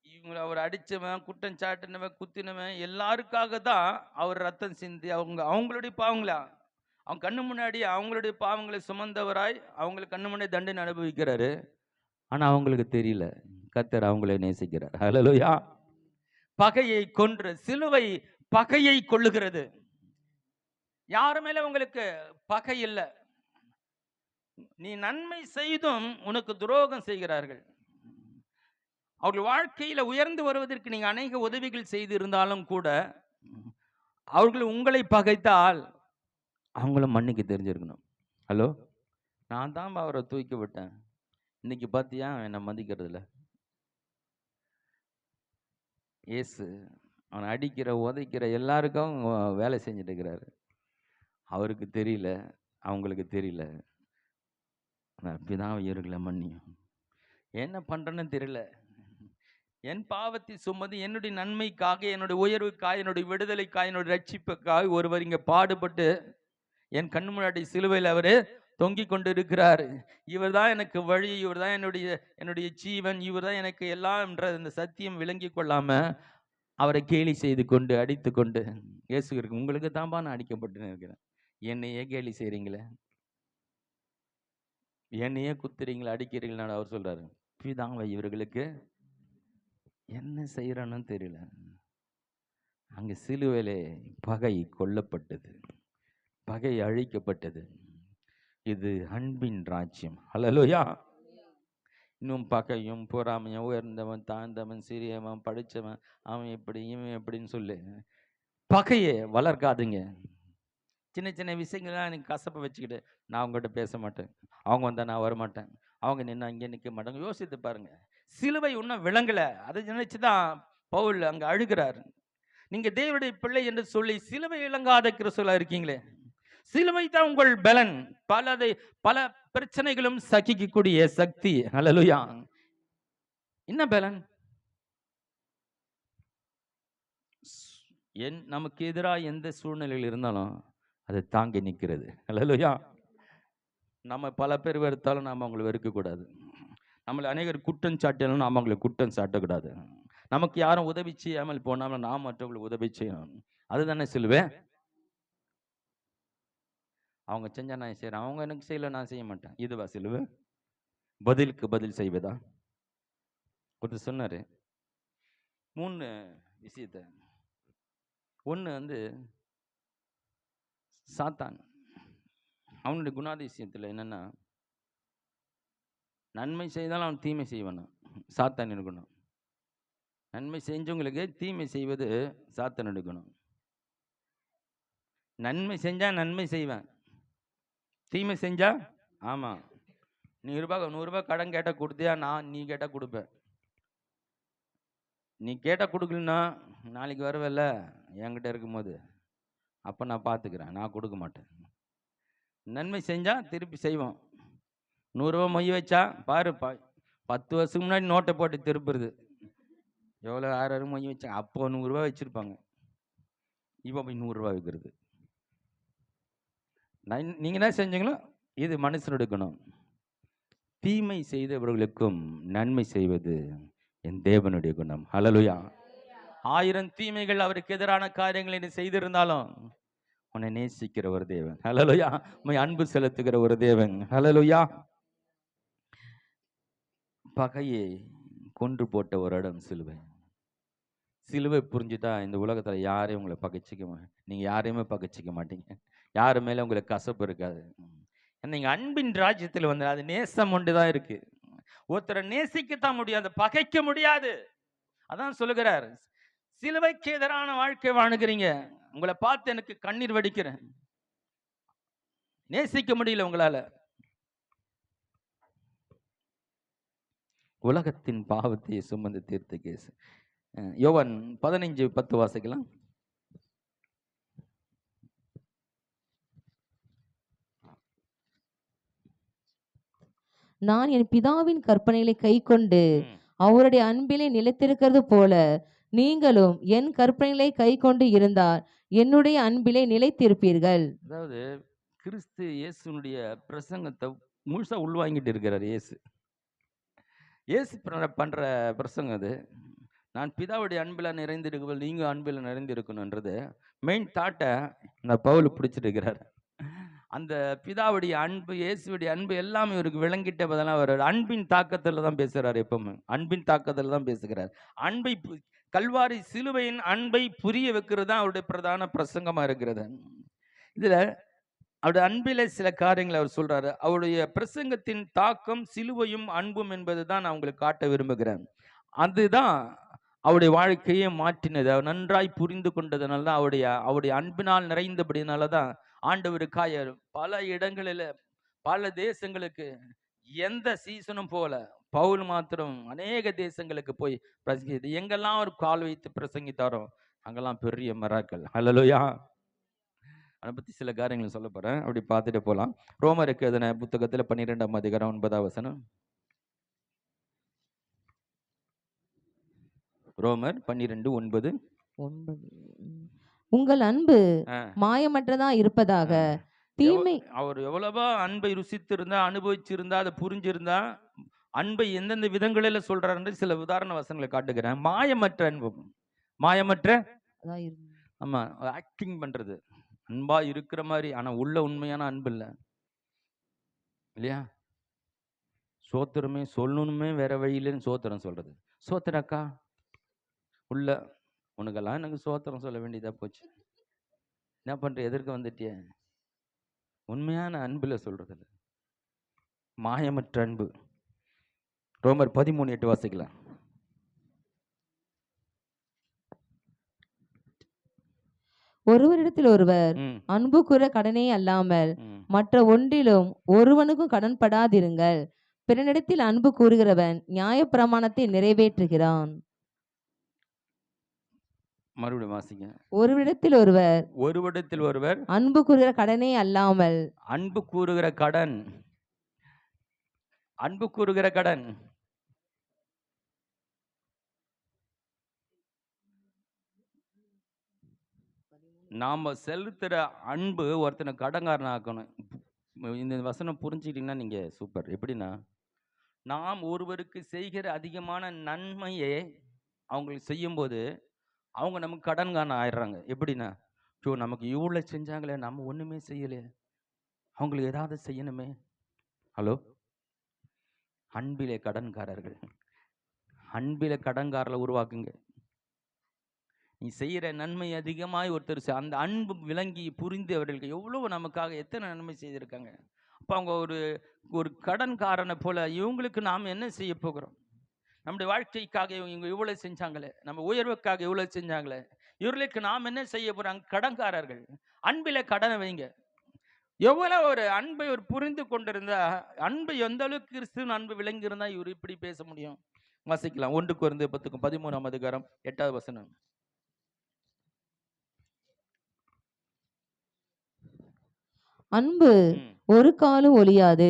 Speaker 1: இவங்களை அவர் அடிச்சவன், குற்றம் சாட்டினவன், குத்தினவன் எல்லாருக்காக தான் அவர் ரத்தம் சிந்தி அவங்களுடைய பாவங்களா அவங்க கண்ணு முன்னாடி அவங்களுடைய பாவங்களை சுமந்தவராய் அவங்களுக்கு கண்ணு முன்னாடி தண்டனை அனுபவிக்கிறாரு. ஆனா அவங்களுக்கு தெரியல கர்த்தர் அவங்களை நேசிக்கிறார். ஹல்லேலூயா. பகையை கொன்று, சிலுவை பகையை கொள்ளுகிறது. யாரு மேல உங்களுக்கு பகை இல்லை. நீ நன்மை செய்தும் உனக்கு துரோகம் செய்கிறார்கள். அவர்கள் வாழ்க்கையில உயர்ந்து வருவதற்கு நீங்க அநேக உதவிகள் செய்து இருந்தாலும் கூட அவர்கள் உங்களை பகைத்தால் அவங்களும் மன்னிக்க தெரிஞ்சிருக்கணும். ஹலோ, நான் தான் அவரை தூக்கி விட்டேன், இன்னைக்கு பார்த்தியா என்னை மதிக்கிறது இல்லை. இயேசு அவனை அடிக்கிற உதைக்கிற எல்லாருக்கும் வேலை செஞ்சுட்டு இருக்கிறாரு. அவருக்கு தெரியல, அவங்களுக்கு தெரியல. பிதாவை இவர்களை மன்னியும். என்ன பண்றேன்னு தெரியல. என் பாவத்தை சுமந்து என்னுடைய நன்மைக்காக, என்னுடைய உயர்வுக்காக, என்னுடைய விடுதலைக்காக, என்னுடைய ரட்சிப்புக்காக ஒருவர் இங்க பாடுபட்டு என் கண்ணு முன்னாடி சிலுவையில் அவரு தொங்கிக் கொண்டு இருக்கிறார். இவர் தான் எனக்கு வழி, இவர் தான் என்னுடைய ஜீவன், இவர் தான் எனக்கு எல்லாம் என்ற இந்த சத்தியம் விளங்கி கொள்ளாம அவரை கேலி செய்து கொண்டு அடித்து கொண்டு இயேசு இருக்கு, உங்களுக்கு தான்பா நான் அடிக்கப்பட்டு இருக்கிறேன், என்னையே கேலி செய்றீங்களே, என்னையே குத்துறீங்களா, அடிக்கிறீங்களா? அவர் சொல்றாரு, பிதாவை இவர்களுக்கு என்ன செய்யறன்னு தெரியல. அங்க சிலுவையிலே பகை கொல்லப்பட்டது, பகை அழிக்கப்பட்டது. இது அன்பின் ராஜ்யம். ஹல்லேலூயா. இன்னும் பகையும் பொறாமையும், உயர்ந்தவன் தாழ்ந்தவன், சிறியவன் படித்தவன், அவன் எப்படி இவன் எப்படின்னு சொல்லி பகையை வளர்க்காதுங்க. சின்ன சின்ன விஷயங்கள்லாம் எனக்கு கசப்பை வச்சுக்கிட்டு நான் அவங்ககிட்ட பேச மாட்டேன், அவங்க வந்தால் நான் வரமாட்டேன், அவங்க நின்று அங்கே நிற்க மாட்டாங்க. யோசித்து பாருங்க, சிலுவை இன்னும் விளங்கலை, அதை நினைச்சு தான் பவுல் அங்கே அழுகிறார். நீங்கள் தேவனுடைய பிள்ளை என்று சொல்லி சிலுவை இளங்காத கிறிஸ்துவா இருக்கீங்களே. சிலுவை தான் உங்கள் பலன். பல பிரச்சனைகளும் சகிக்கக்கூடிய சக்தி. ஹல்லேலூயா. என்ன பலன்? நமக்கு எதிராக எந்த சூழ்நிலையில் இருந்தாலும் அதை தாங்கி நிற்கிறது. ஹல்லேலூயா. நம்ம பல பேர் வெறுத்தாலும் நாம் அவங்களை வெறுக்கக்கூடாது. நம்மளை அநேகர் குற்றம் சாட்டினாலும் நாம் அவங்களை குற்றம் சாட்டக்கூடாது. நமக்கு யாரும் உதவி செய்யாமல் போனாலும் நாம் மற்றவங்களுக்கு உதவி செய்யணும். அதுதானே சிலுவை. அவங்க செஞ்சா நான் செய்கிறேன், அவங்க எனக்கு செய்யலை நான் செய்ய மாட்டேன், இதுவா சிலுவை? பதிலுக்கு பதில் செய்வதா? ஒருத்தர் சொன்னார் 3 விஷயத்த. ஒன்று சாத்தான், அவனுடைய குணாதிசயத்தில் என்னென்னா, நன்மை செய்தாலும் அவன் தீமை செய்வானா. சாத்தான் இருக்கணும். நன்மை செஞ்சவங்களுக்கு தீமை செய்வது சாத்தான் எடுக்கணும். நன்மை செஞ்சா நன்மை செய்வேன், தீமை செஞ்சா ஆமாம் நீ 100 ரூபாய் கடன் கேட்டால் கொடுத்தியா, நீ கேட்டால் கொடுப்பேன். நீ கேட்டால் கொடுக்கலன்னா நாளைக்கு வரவில்ல என்கிட்ட இருக்கும்போது, அப்போ நான் பார்த்துக்கிறேன், நான் கொடுக்க மாட்டேன். நன்மை செஞ்சால் திருப்பி செய்வோம். 100 ரூபா மொய் வச்சா பாரு, 10 வருஷத்துக்கு முன்னாடி நோட்டை போட்டு திருப்புறது. எவ்வளோ 6 மொய் வச்சாங்க, அப்போ 100 ரூபா வச்சுருப்பாங்க, இப்போ போய் 100 ரூபா வைக்கிறது. நீங்கள் என்ன செஞ்சீங்களோ இது மனுஷனுடைய குணம். தீமை செய்தவர்களுக்கும் நன்மை செய்வது என் தேவனுடைய குணம். ஹல்லேலூயா. 1000 தீமைகள் அவருக்கு எதிரான காரியங்களை செய்திருந்தாலும் உன்னை நேசிக்கிற ஒரு தேவன். ஹல்லேலூயா. உன்னை அன்பு செலுத்துகிற ஒரு தேவன். ஹல்லேலூயா. பகையை கொன்று போட்ட ஒரு இடம் சிலுவை. சிலுவை புரிஞ்சுட்டா இந்த உலகத்தில் யாரையும் உங்களை நீங்கள் யாரையுமே பகைச்சிக்க மாட்டீங்க. யாரு மேலே உங்களுக்கு கசப்பு இருக்காது. நீங்கள் அன்பின் ராஜ்யத்தில் அது நேசம் ஒன்று தான் இருக்கு. ஒருத்தரை நேசிக்கத்தான் முடியாது, பகைக்க முடியாது. அதான் சொல்லுகிறார், சிலுவைக்கு எதிரான வாழ்க்கை வாழுகிறீங்க, உங்களை பார்த்து எனக்கு கண்ணீர் வடிக்கிறேன், நேசிக்க முடியல உங்களால. உலகத்தின் பாவத்தை சுமந்து தீர்த்த கேஸ். யோவான் 15:10 வாசிக்கலாம்.
Speaker 2: நான் என் பிதாவின் கற்பனைகளை கை கொண்டு அவருடைய அன்பிலே நிலைத்திருக்கிறது போல நீங்களும் என் கற்பனைகளை கை கொண்டு இருந்தால் என்னுடைய அன்பிலே நிலைத்திருப்பீர்கள்.
Speaker 1: அதாவது கிறிஸ்து இயேசுனுடைய பிரசங்கத்தை முழுசா உள்வாங்கிட்டு இருக்கிறார். இயேசு பண்ற பிரசங்கம் அது. நான் பிதாவுடைய அன்பில் நிறைந்திருக்கும்போது நீங்கள் அன்பில் நிறைந்திருக்கணுன்றது மெயின் தாட்டை இந்த பவுல் பிடிச்சிருக்கிறார். அந்த பிதாவுடைய அன்பு, இயேசுடைய அன்பு எல்லாமே இவருக்கு விளங்கிட்ட பதிலாக அவர் அன்பின் தாக்கத்தில் தான் பேசுகிறார். எப்பவுமே அன்பின் தாக்கத்தில் தான் பேசுகிறார். அன்பை, கல்வாரி சிலுவையின் அன்பை புரிய வைக்கிறது தான் அவருடைய பிரதான பிரசங்கமாக இருக்கிறது. இதில் அவருடைய அன்பில் சில காரியங்களை அவர் சொல்றாரு. அவருடைய பிரசங்கத்தின் தாக்கம் சிலுவையும் அன்பும் என்பது தான் நான் உங்களுக்கு காட்ட விரும்புகிறேன். அதுதான் அவருடைய வாழ்க்கையை மாற்றினது. அவர் நன்றாய் புரிந்து கொண்டதுனால தான், அவருடைய அன்பினால் நிறைந்தபடினால தான் ஆண்டவருக்காக பல இடங்களில் பல தேசங்களுக்கு எந்த சீசனும் போல பவுல் மாத்திரம் அநேக தேசங்களுக்கு போய் பிரசங்கி, எங்கெல்லாம் ஒரு கால் வைத்து பிரசங்கித்தாரோ அங்கெல்லாம் பெரிய மிராக்கள். ஹல்லேலூயா. அதை பற்றி சில காரியங்கள் சொல்ல போறேன், அப்படி பார்த்துட்டு போகலாம். ரோமருக்கு எழுதின புத்தகத்தில் 12ஆம் அதிகாரம் 9ஆம் வசனம். ரோமர் 12:9.
Speaker 2: உங்கள் அன்பு மாயமற்றதா இருப்பதாக. தீமை
Speaker 1: அவர் எவ்வளவா அன்பை ருசித்திருந்தா, அனுபவிச்சிருந்தா, அதை புரிஞ்சிருந்தா, அன்பை எந்தெந்த விதங்களில் சொல்றாரு சில உதாரண வசனங்களை காட்டுகிறேன். மாயமற்ற அன்பு, மாயமற்ற, ஆமா, ஆக்டிங் பண்றது, அன்பா இருக்கிற மாதிரி ஆனா உள்ள உண்மையான அன்பு இல்லை இல்லையா? சோத்திரமே சொல்லணுமே வேற வழியிலன்னு சோத்திரம் சொல்றது. சோத்திரக்கா உள்ள உனக்கெல்லாம் எனக்கு சோத்திரம் சொல்ல வேண்டியதா போச்சு, என்ன பண்ற, எதிர்க்க வந்துட்டிய. உண்மையான அன்புல சொல்றது இல்லை, மாயமற்ற அன்பு. ரோமர் 13:8 வாசிக்கலாம்.
Speaker 2: ஒருவரிடத்தில் ஒருவர் அன்பு கூற கடனே அல்லாமல் மற்ற ஒன்றிலும் ஒருவனுக்கும் கடன்படாதிருங்கள். பிறனிடத்தில் அன்பு கூறுகிறவன் நியாயப்பிரமாணத்தை நிறைவேற்றுகிறான்.
Speaker 1: மறுபடியும் வாசிங்க.
Speaker 2: ஒருவரிடத்தில் ஒருவர் அன்பு கூறுகிற கடனே அல்லாமல்,
Speaker 1: அன்பு கூறுகிற கடன், அன்பு கூறுகிற கடன், நாம செலுத்துற அன்பு ஒருத்தனை கடன்காரன் ஆக்கணும். இந்த வசனம் புரிஞ்சுக்கிட்டீங்கன்னா நீங்க சூப்பர். எப்படின்னா, நாம் ஒருவருக்கு செய்கிற அதிகமான நன்மையே அவங்களுக்கு செய்யும் போது அவங்க நமக்கு கடன்காரன் ஆயிடுறாங்க. எப்படின்னா, நமக்கு இவ்வளோ செஞ்சாங்களே, நம்ம ஒண்ணுமே செய்யலையே, அவங்களுக்கு ஏதாவது செய்யணுமே. ஹலோ, அன்பிலே கடன்காரர்கள், அன்பிலே கடன்காரர்களை உருவாக்குங்க. நீ செய்கிற நன்மை அதிகமாய் ஒருத்தர் அந்த அன்பு விளங்கி புரிந்து அவர்களுக்கு எவ்வளோ நமக்காக எத்தனை நன்மை செய்திருக்காங்க. அப்போ அவங்க ஒரு கடன்காரனை போல இவங்களுக்கு நாம் என்ன செய்ய போகிறோம்? நம்முடைய வாழ்க்கைக்காக இவங்க இவ்வளோ செஞ்சாங்களே, நம்ம உயர்வுக்காக இவ்வளோ செஞ்சாங்களே, இவர்களுக்கு நாம் என்ன செய்ய போகிறாங்க? கடன்காரர்கள். அன்பில் கடனை வைங்க. எவ்வளோ ஒரு அன்பை ஒரு புரிந்து கொண்டிருந்தா, அன்பு எந்த அளவுக்கு கிறிஸ்துவின் அன்பு விளங்கி இருந்தா இவர் இப்படி பேச முடியும். வாசிக்கலாம். 1 கொரிந்தியர் 13ஆம் அதிகாரம் 8வது வசனம்.
Speaker 2: அன்பு ஒரு காலும் ஒளியாது.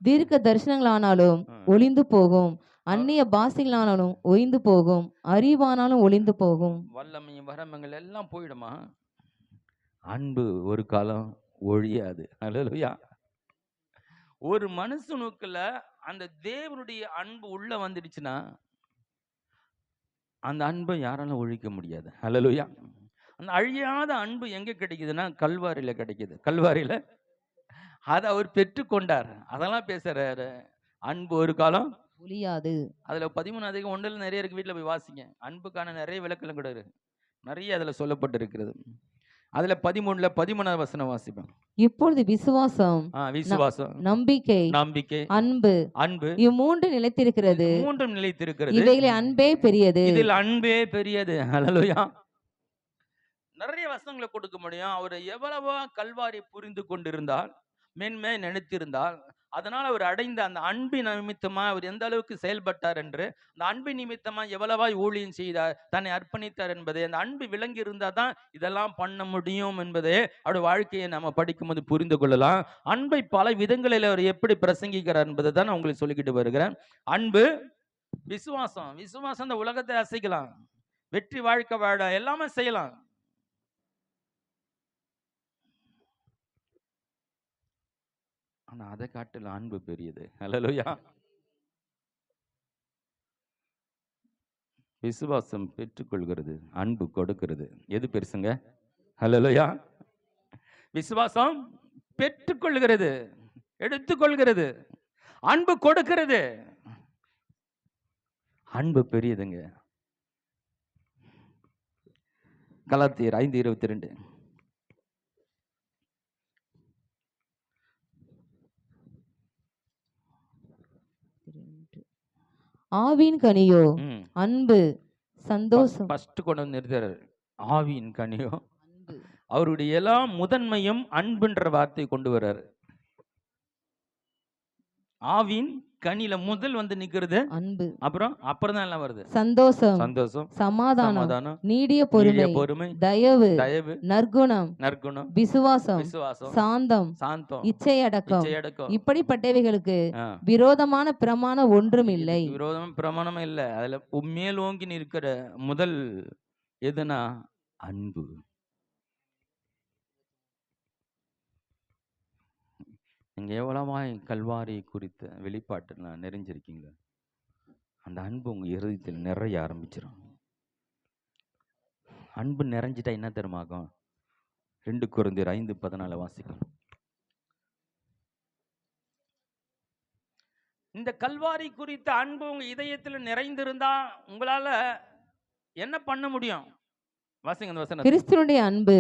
Speaker 2: தீர்க்க தரிசனங்களானாலும் ஒளிந்து போகும், அந்நிய பாஷைகளானாலும் ஒளிந்து போகும், அறிவானாலும் ஒளிந்து போகும்.
Speaker 1: வல்லமையும் வரமங்கள் எல்லாம் போயிடுமா, அன்பு ஒரு காலம் ஒழியாது. அல்லேலூயா. ஒரு மனுஷனுக்குள்ள அந்த தேவனுடைய அன்பு உள்ள வந்துடுச்சுன்னா அந்த அன்பை யாராலும் ஒழிக்க முடியாது. அல்லேலூயா. அந்த அழியாத அன்பு எங்க கிடைக்குதுன்னா கல்வாரியில கிடைக்குது. கல்வாரியில அதை அவர் பெற்றுக்கொண்டார். அதெல்லாம் பேசுறாரு. அன்பு ஒரு காலம்
Speaker 2: ஒழியாது.
Speaker 1: அதுல 13:1 நிறைய இருக்கு, வீட்டுல போய் வாசிங்க. அன்புக்கான நிறைய விளக்கம் கூட இருக்கு, நிறைய அதுல சொல்லப்பட்டு இருக்கிறது. அதுல 13வது வசனம் வாசிப்பேன்.
Speaker 2: இப்பொழுது விசுவாசம், நம்பிக்கை, அன்பு இம்மூன்று நிலைத்திருக்கிறது. இவைகளில் அன்பே பெரியது.
Speaker 1: இதில் அன்பே பெரியது. அல்லேலூயா. நிறைய வசனங்களை கொடுக்க முடியும். அவர் எவ்வளவோ கல்வாரி புரிந்து கொண்டிருந்தால், மேன்மை நினைத்திருந்தால், அதனால் அவர் அடைந்த அந்த அன்பின் நிமித்தமா அவர் எந்த அளவுக்கு செயல்பட்டார் என்று, அந்த அன்பின் நிமித்தமா எவ்வளவாய் ஊழியம் செய்தார், தன்னை அர்ப்பணித்தார் என்பதை, அந்த அன்பு விளங்கி இருந்தால் தான் இதெல்லாம் பண்ண முடியும் என்பதே அவருடைய வாழ்க்கையை நம்ம படிக்கும்போது புரிந்து கொள்ளலாம். அன்பை பல விதங்களில் அவர் எப்படி பிரசங்கிக்கிறார் என்பதை தான் நான் உங்களுக்கு சொல்லிக்கிட்டு வருகிறேன். அன்பு, விசுவாசம். விசுவாசம் இந்த உலகத்தை அசைக்கலாம், வெற்றி வாழ்க்கை வாழ எல்லாமே செய்யலாம். ஆனா அதை காட்டில அன்பு பெரியது. அல்லேலூயா. விசுவாசம் பெற்றுக்கொள்கிறது, அன்பு கொடுக்கிறது. எது பெருசுங்க? அல்லேலூயா. விசுவாசம் பெற்றுக்கொள்கிறது, எடுத்துக்கொள்கிறது. அன்பு கொடுக்கிறது. அன்பு பெரியதுங்க. கலாத்தியர் 5:22.
Speaker 2: ஆவின் கனியோ அன்பு, சந்தோஷம்.
Speaker 1: ஃபர்ஸ்ட் கொண்டு வந்து நிறுத்துறாரு. ஆவியின் கனியோ அன்பு. அவருடைய எல்லா முதன்மையும் அன்புன்ற வார்த்தையை கொண்டு வர்றாரு. ஆவின் கனியில முதல் வந்து நிக்கிறது அன்பு. அப்புறம் தான் எல்லாம் வருது.
Speaker 2: சந்தோஷம், சமாதானம், நீடிய பொறுமை, தயவு, நற்குணம், விசுவாசம், சாந்தம், இச்சையடக்கம். இப்படிப்பட்டவைகளுக்கு விரோதமான பிரமாணம் ஒன்றும் இல்லை.
Speaker 1: பிரமாணம் இல்லை. அதுல மேலோங்கி நிற்கிற முதல் எதுனா அன்பு. நீங்க எவ்வளவாய் கல்வாரி குறித்த வெளிப்பாட்டு நான் நிறைஞ்சிருக்கீங்களா? அந்த அன்பு உங்க இருதயத்தில் நிறைய ஆரம்பிச்சிடும். அன்பு நிறைஞ்சிட்டா என்ன தருமாகும்? 2 கொரிந்தியர் 5:14 வாசிக்கலாம். இந்த கல்வாரி குறித்த அன்பு உங்க இதயத்தில் நிறைந்திருந்தா உங்களால என்ன பண்ண முடியும்?
Speaker 2: கிறிஸ்துவினுடைய அன்பு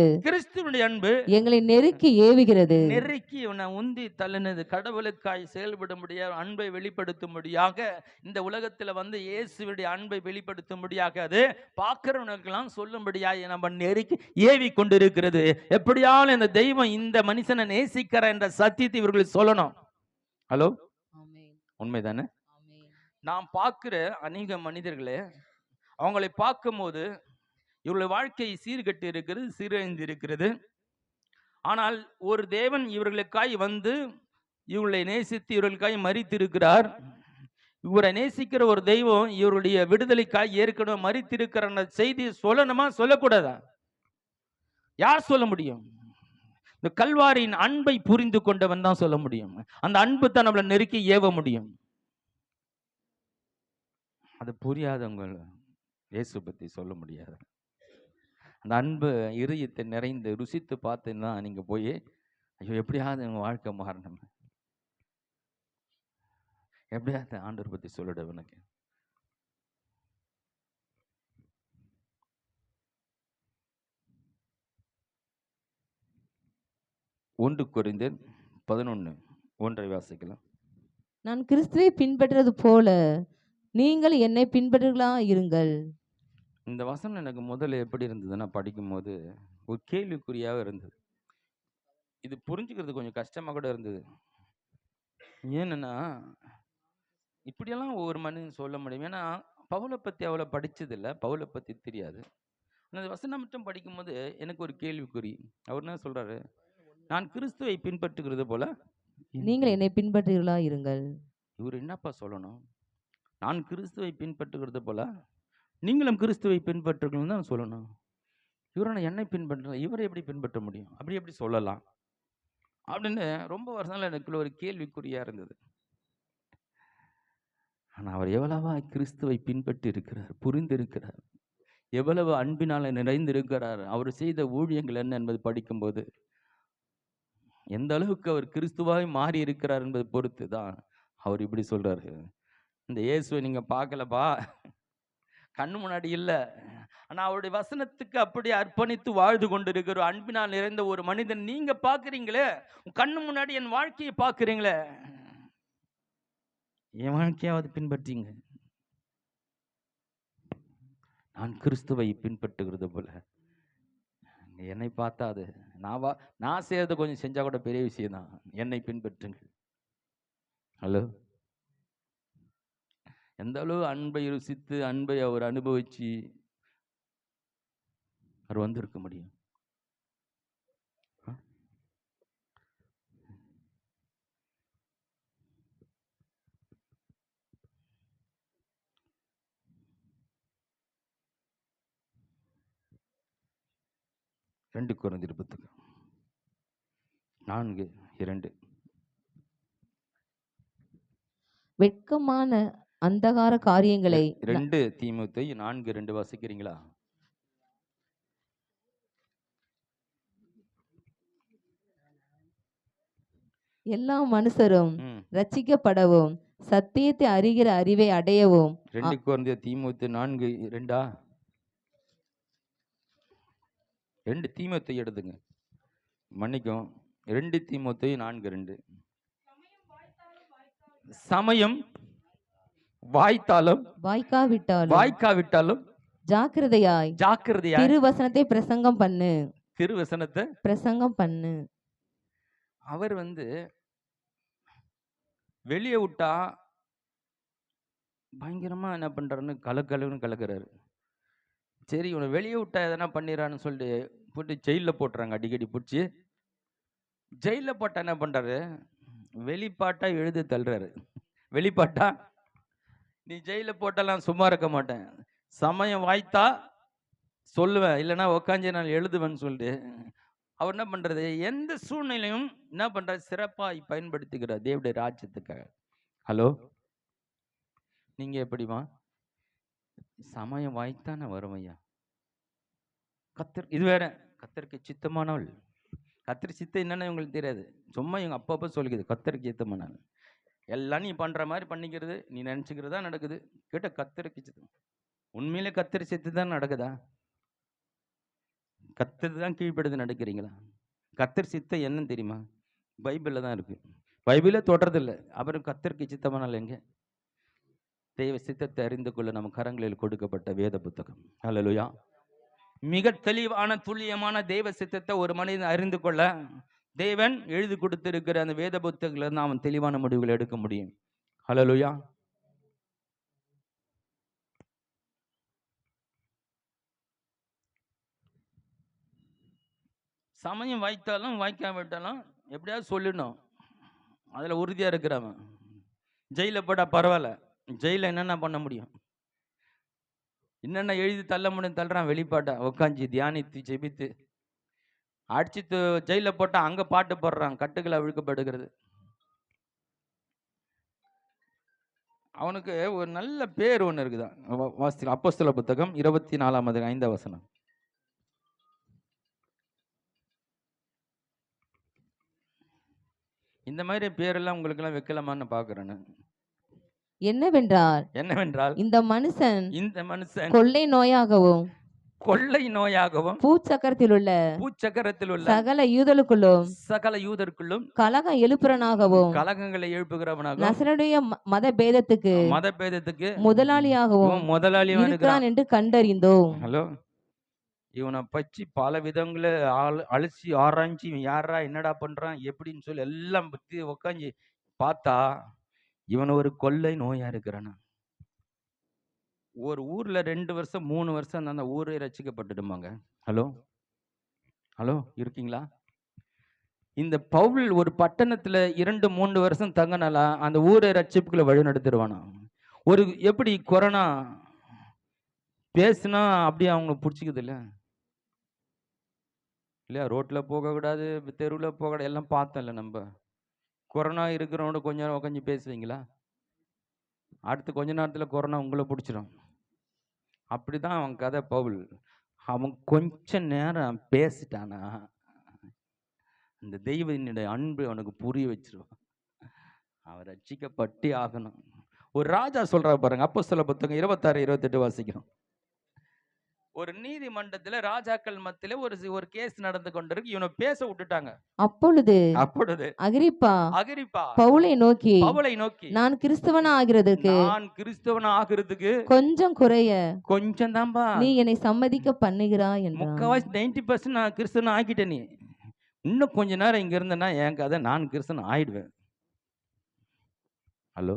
Speaker 2: எங்களை நெருக்கி ஏவுகிறது.
Speaker 1: நெருக்கி உந்தி தள்ளினது. கடவுளுக்காய் செயல்படும்படியாக அன்பை வெளிப்படுத்தும்படியாக இந்த உலகத்துல வந்து இயேசுவுடைய அன்பை வெளிப்படுத்தும்படியாக அது பார்க்கிறவனுக்கெல்லாம் சொல்லும்படியாக நம்ம நெருக்கி ஏவி கொண்டிருக்கிறது. எப்படியாலும் இந்த தெய்வம் இந்த மனுஷனை நேசிக்கிற என்ற சத்தியத்தை இவர்களுக்கு சொல்லணும். ஹலோ, உண்மைதானே? நாம் பார்க்கிற அநேக மனிதர்களே, அவங்களை பார்க்கும் போது இவர்களுடைய வாழ்க்கை சீர்கட்டு இருக்கிறது, சீரழிந்து இருக்கிறது. ஆனால் ஒரு தேவன் இவர்களுக்காய் வந்து இவர்களை நேசித்து இவர்களுக்காய் மரித்திருக்கிறார். இவரை நேசிக்கிற ஒரு தெய்வம் இவருடைய விடுதலைக்காய் ஏற்கனவே மரித்திருக்கிற செய்தி சொல்லணுமா, சொல்லக்கூடாதா? யார் சொல்ல முடியும்? இந்த கல்வாரியின் அன்பை புரிந்து கொண்டவன் தான் சொல்ல முடியும். அந்த அன்பு தான் நம்மளை நெருக்கி ஏவ முடியும். அது புரியாதவங்க இயேசு பத்தி சொல்ல முடியாது. அந்த அன்பு இருதயத்தை நிறைந்து ருசித்து பார்த்தீங்கன்னா நீங்க போய் ஐயோ எப்படியாவது உங்க வாழ்க்கை மாறணும், எப்படியாவது ஆண்டவர் பத்தி சொல்லிட. உனக்கு 1 கொரிந்தியர் 11:1 வாசிக்கலாம்.
Speaker 2: நான் கிறிஸ்துவை பின்பற்றுவது போல நீங்கள் என்னை பின்பற்றுகளா இருங்கள்.
Speaker 1: இந்த வசனம் எனக்கு முதல்ல எப்படி இருந்ததுன்னா, படிக்கும்போது ஒரு கேள்விக்குறியாக இருந்தது. இது புரிஞ்சுக்கிறது கொஞ்சம் கஷ்டமாக கூட இருந்தது. ஏன்னா இப்படியெல்லாம் ஒவ்வொரு மனிதன் சொல்ல முடியும். ஏன்னா பவுலை பற்றி அவ்வளோ படித்ததில்லை, பவுலை பற்றி தெரியாது. அந்த வசனம் மட்டும் படிக்கும்போது எனக்கு ஒரு கேள்விக்குறி. அவர் என்ன சொல்கிறாரு? நான் கிறிஸ்துவை பின்பற்றுகிறது போல
Speaker 2: நீங்கள் என்னை பின்பற்றுகளா இருங்கள்.
Speaker 1: இவர் என்னப்பா சொல்லணும்? நான் கிறிஸ்துவை பின்பற்றுகிறது போல நீங்களும் கிறிஸ்துவை பின்பற்றுங்கள் தான் சொல்லணும். இவரை என்னை பின்பற்ற, இவரை எப்படி பின்பற்ற முடியும்? அப்படி எப்படி சொல்லலாம் அப்படின்னு ரொம்ப வருஷங்கள் எனக்குள்ள ஒரு கேள்விக்குறியா இருந்தது. ஆனா அவர் எவ்வளவா கிறிஸ்துவை பின்பற்றி இருக்கிறார், புரிந்திருக்கிறார், எவ்வளவு அன்பினால நிறைந்திருக்கிறார், அவர் செய்த ஊழியங்கள் என்ன என்பது படிக்கும்போது எந்த அளவுக்கு அவர் கிறிஸ்துவாய் மாறி இருக்கிறார் என்பதை பொறுத்து தான் அவர் இப்படி சொல்றாரு. இந்த இயேசுவை நீங்க பார்க்கலப்பா, கண்ணு முன்னாடி இல்லை, ஆனா அவருடைய வசனத்துக்கு அப்படி அர்ப்பணித்து வாழ்ந்து கொண்டிருக்கிற அன்பினால் நிறைந்த ஒரு மனிதன் நீங்க பாக்குறீங்களே, கண்ணு முன்னாடி என் வாழ்க்கையை பாக்குறீங்களே, என் வாழ்க்கையாவது பின்பற்றீங்க. நான் கிறிஸ்துவை பின்பற்றுகிறது போல என்னை பார்த்தா அது நான் செய்யறது கொஞ்சம் செஞ்சா கூட பெரிய விஷயம் தான். என்னை பின்பற்றுங்கள். ஹலோ, எந்த அளவு அன்பை ருசித்து அன்பை அவர் அனுபவிச்சு அவர் வந்திருக்க முடியும்? ரெண்டு கொரிந்தியர் 4:2
Speaker 2: வெட்கமான அந்தகார காரியங்களை
Speaker 1: 2 தீமோத்தேயு 4:2 வாசிக்கிறீங்களா?
Speaker 2: எல்லா மனுஷரும் ரட்சிக்கப்படவும் சத்தியத்தை அறிகிற அறிவை அடையவும்.
Speaker 1: 2 கொரிந்தியர் தீமோத்தேயு 4:2 2 தீமோத்தேயு எடுத்துங்க, மன்னிக்கும், 2 தீமோத்தேயு 4:2 சமயம் வாய்த்தாலும்
Speaker 2: வாய்க்காவிட்டாலும் ஜாக்கிரதையாய் திருவசனத்தை பிரசங்கம் பண்ணு.
Speaker 1: அவர் வெளியே விட்டா பயங்கரமா என்ன பண்றாருன்னு கலக்குறாரு. சரி, இவனை வெளியே விட்டா எதனா பண்ணிடுறான்னு சொல்லிட்டு போட்டு ஜெயிலில் போட்டுறாங்க. அடிக்கடி பிடிச்சி ஜெயிலில் போட்டா என்ன பண்றாரு, வெளிப்பாட்டா எழுதி தள்ளுறாரு. வெளிப்பாட்டா நீ ஜெயிலில் போட்டெல்லாம் சும்மா இருக்க மாட்டேன், சமயம் வாய்த்தா சொல்லுவேன், இல்லைன்னா உக்காஞ்சி நான் எழுதுவேன்னு சொல்லிட்டு அவர் என்ன பண்றது, எந்த சூழ்நிலையும் என்ன பண்றாரு, சிறப்பாக பயன்படுத்திக்கிறார் தேவனுடைய ராஜ்யத்துக்காக. ஹலோ, நீங்க எப்படிமா? சமயம் வாய்த்தான வரும் ஐயா. கத்தர் இது வேற, கத்தருக்கு சித்தமானவள். கத்தர் சித்தம் என்னன்னு உங்களுக்கு தெரியாது, சும்மா எங்க அப்பப்போ சொல்லிக்குது கத்தருக்கு சித்தமானவள். எல்லாம் நீ பண்ற மாதிரி பண்ணிக்கிறது, நீ நினைச்சுக்கிறதா நடக்குது. கேட்ட கத்தருக்கு சித்தம், உண்மையிலே கத்தர் சித்து தான் நடக்குதா? கத்தர் தான் கீழ்ப்படுது நடக்கிறீங்களா? கத்தர் சித்தம் என்னன்னு தெரியுமா? பைபிளில் தான் இருக்கு. பைபிளே தொடர்றது இல்லை, அப்புறம் கத்தருக்கு சித்தமானால் எங்க? தெய்வ சித்தத்தை அறிந்து கொள்ள நம்ம கரங்களில் கொடுக்கப்பட்ட வேத புத்தகம். ஹல்லேலூயா. மிக தெளிவான துல்லியமான தெய்வ சித்தத்தை ஒரு மனிதன் அறிந்து கொள்ள தேவன் எழுதி கொடுத்திருக்கிற அந்த வேத புத்தகத்துல இருந்து அவன் தெளிவான முடிவுகள் எடுக்க முடியும். ஹல்லேலூயா. சமயம் வாய்த்தாலும் வாய்க்காவிட்டாலும் எப்படியாவது சொல்லிடணும், அதுல உறுதியா இருக்கிறவன். ஜெயில போட்டா பரவாயில்ல, ஜெயில என்னென்ன பண்ண முடியும், என்னென்ன எழுதி தள்ள முடியும் தள்ளுறான். வெளிப்பாட்டா உட்காந்து தியானித்து ஜெபித்து அடிச்சு ஜெயில போட்டா அங்க பாட்டு போடுறான், கட்டுக்களை அவிழ்க்கப்படுகிறது. அவனுக்கு ஒரு நல்ல பேர் ஒன்று இருக்குதான். வாசிக்கலாம், அப்போஸ்தலர் புத்தகம் 24:5. இந்த மாதிரி பேரெல்லாம் உங்களுக்கு எல்லாம் வைக்கலாமான்னு பாக்குறேன்னு.
Speaker 2: என்னவென்றால் இந்த மனுஷன் கொள்ளை நோயாகவும் பூச்சக்கரத்தில் உள்ள சகல யூதருக்குள்ளும் கலகம் எழுப்புறனாகவும்
Speaker 1: கலகங்களை எழுப்புகிறவனாகவும்
Speaker 2: நசரேயுடைய மத பேதத்துக்கு முதலாளியாகவும் இருக்கிறான் என்று கண்டறிந்தோம்.
Speaker 1: ஹலோ, இவனை பற்றி பல விதங்களை அலசி ஆராய்ச்சி யாரா என்னடா பண்றான் எப்படின்னு சொல்லி எல்லாம் பத்தி உக்காஞ்சி பார்த்தா இவன் ஒரு கொள்ளை நோயா இருக்கிறானா. ஒரு ஊர்ல 2 வருஷம் 3 வருஷம் அந்த ஊரே ரட்சிக்கப்பட்டுடுமாங்க. ஹலோ ஹலோ, இருக்கீங்களா? இந்த பவுல் ஒரு பட்டணத்துல 2-3 வருஷம் தங்கினாலா அந்த ஊரை ரட்சிப்புக்குள்ள வழி நடத்திடுவானா. ஒரு எப்படி கொரோனா பேசுனா அப்படியே அவங்க பிடிச்சிக்குது இல்லையா? ரோட்ல போகக்கூடாது, தெருவில் போகக்கூடாது, எல்லாம் பார்த்தோம்ல. நம்ம கொரோனா இருக்கிறவனோட கொஞ்ச நேரம் உட்காந்து பேசுவீங்களா? அடுத்து கொஞ்ச நேரத்தில் கொரோனா உங்களை பிடிச்சிடும். அப்படிதான் அவன் கதை. பவுல் அவன் கொஞ்ச நேரம் பேசிட்டானா அந்த தெய்வனுடைய அன்பு அவனுக்கு புரிய வச்சிருவான். அவன் ரட்சிக்கப்பட்டே ஆகணும். ஒரு ராஜா சொல்றா பாருங்க, அப்போஸ்தலர் புத்தகம் 26-28 வாசிக்கிறோம். ஒரு நீதிமன்றத்துல ராஜாக்கள் மத்தியில ஒரு கேஸ் நடந்து கொண்டிருக்கு. இவனை பேச விட்டுட்டாங்க.
Speaker 2: அப்பொழுது அகிரிப்பா பவுலை நோக்கி நான் கிறிஸ்தவனா ஆகிறதுக்கு கொஞ்சம் தான்பா நீ என்னை சம்மதிக்க பண்ணுகிறாய் என்றான்.
Speaker 1: முக்காவாசி 90% நான் கிறிஸ்தவன் ஆக்கிட்டேன், நீ இன்னும் கொஞ்ச நேரம் இங்க இருந்தேன்னா என் கதை நான் கிறிஸ்தவன் ஆயிடுவேன். ஹலோ,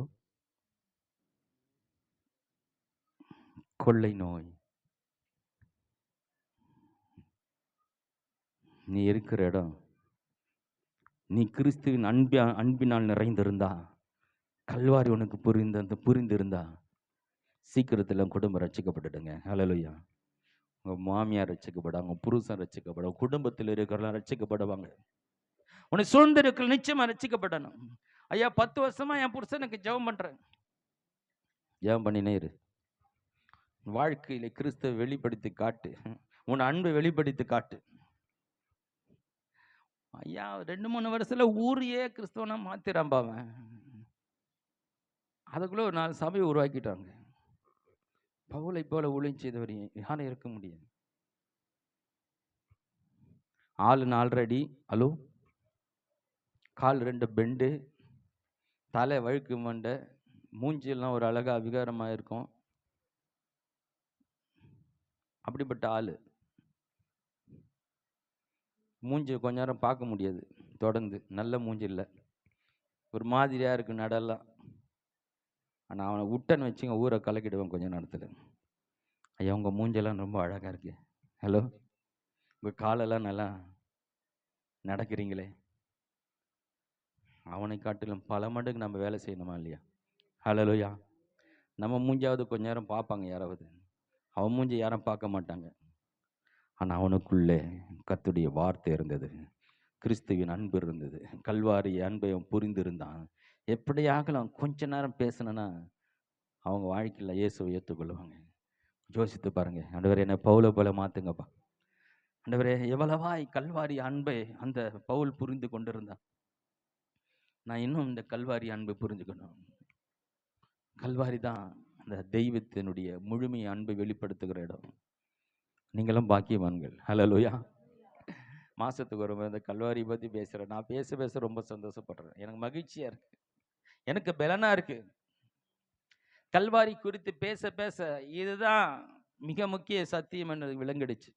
Speaker 1: கொள்ளை நோய் நீ இருக்கிற இடம், நீ கிறிஸ்துவின் அன்பினால் நிறைந்திருந்தா, கல்வாரி உனக்கு புரிந்திருந்தா சீக்கிரத்தில் குடும்பம் ரட்சிக்கப்பட்டுடுங்க. ஹல்லேலூயா. உங்க மாமியார் ரட்சிக்கப்படுவாங்க, புருஷன் ரட்சிக்கப்படும், குடும்பத்தில் இருக்கிறவங்க ரட்சிக்கப்படுவாங்க. உன்னை சூழ்ந்து இருக்கிற நிச்சயமா ரட்சிக்கப்படணும். ஐயா 10 வருஷமா என் புருஷனுக்கு ஜெபம் பண்றேன். ஜெபம் பண்ணினே இரு. வாழ்க்கையில கிறிஸ்துவை வெளிப்படுத்தி காட்டு, உன் அன்பை வெளிப்படுத்தி காட்டு. ஐயா 2-3 வருஷத்துல ஊரையே கிறிஸ்தவனா மாத்திரான் பாவன். அதுக்குள்ள ஒரு 4 சபையை உருவாக்கிட்டாங்க. பவுலை போல ஊழியம் செய்தவர் யாரும் இருக்க முடியாது. ஆளு 4 அடி, ஹலோ, கால் 2 பெண்டு, தலை வழுக்கு மண்டை, மூஞ்சியெல்லாம் ஒரு அழகா விகாரமாக இருக்கும். அப்படிப்பட்ட ஆள். மூஞ்சி கொஞ்ச நேரம் பார்க்க முடியாது தொடர்ந்து. நல்ல மூஞ்சி இல்லை, ஒரு மாதிரியாக இருக்கு நடெல்லாம். ஆனால் அவனை விட்டன்னு வச்சுங்க ஊரை கலக்கிடுவான் கொஞ்ச நேரத்தில். ஐயா உங்கள் மூஞ்செல்லாம் ரொம்ப அழகாக இருக்கு. ஹலோ, உங்கள் காலெல்லாம் நல்லா நடக்கிறீங்களே. அவனை காட்டிலும் பல மடங்கு நம்ம வேலை செய்யணுமா இல்லையா? ஹலோயா. நம்ம மூஞ்சாவது கொஞ்ச நேரம் பார்ப்பாங்க யாராவது, அவன் மூஞ்சி யாரும் பார்க்க மாட்டாங்க. ஆனால் அவனுக்குள்ளே கர்த்தருடைய வார்த்தை இருந்தது, கிறிஸ்துவின் அன்பு இருந்தது, கல்வாரி அன்பை அவன் புரிந்திருந்தான். எப்படியாகலாம் கொஞ்ச நேரம் பேசணுன்னா அவங்க வாழ்க்கையில் இயேசுவை ஏற்றுக்கொள்ளுவாங்க. யோசித்து பாருங்க, ஆண்டவரே என்னை பவுலை போல மாற்றுங்கப்பா. ஆண்டவரே எவ்வளவாய் கல்வாரி அன்பை அந்த பவுல் புரிந்து கொண்டிருந்தான். நான் இன்னும் இந்த கல்வாரி அன்பை புரிஞ்சுக்கணும். கல்வாரி தான் அந்த தெய்வத்தினுடைய முழுமை அன்பை வெளிப்படுத்துகிற இடம். நீங்களும் பாக்கியவான்கள். ஹல்லேலூயா. மாசத்துக்கு ஒரு இந்த கல்வாரி பற்றி பேசுகிறேன். நான் பேச ரொம்ப சந்தோஷப்படுறேன். எனக்கு மகிழ்ச்சியாக இருக்கு, எனக்கு பலனா இருக்கு. கல்வாரி குறித்து பேச இதுதான் மிக முக்கிய சத்தியம் என்று விளங்கிடுச்சு.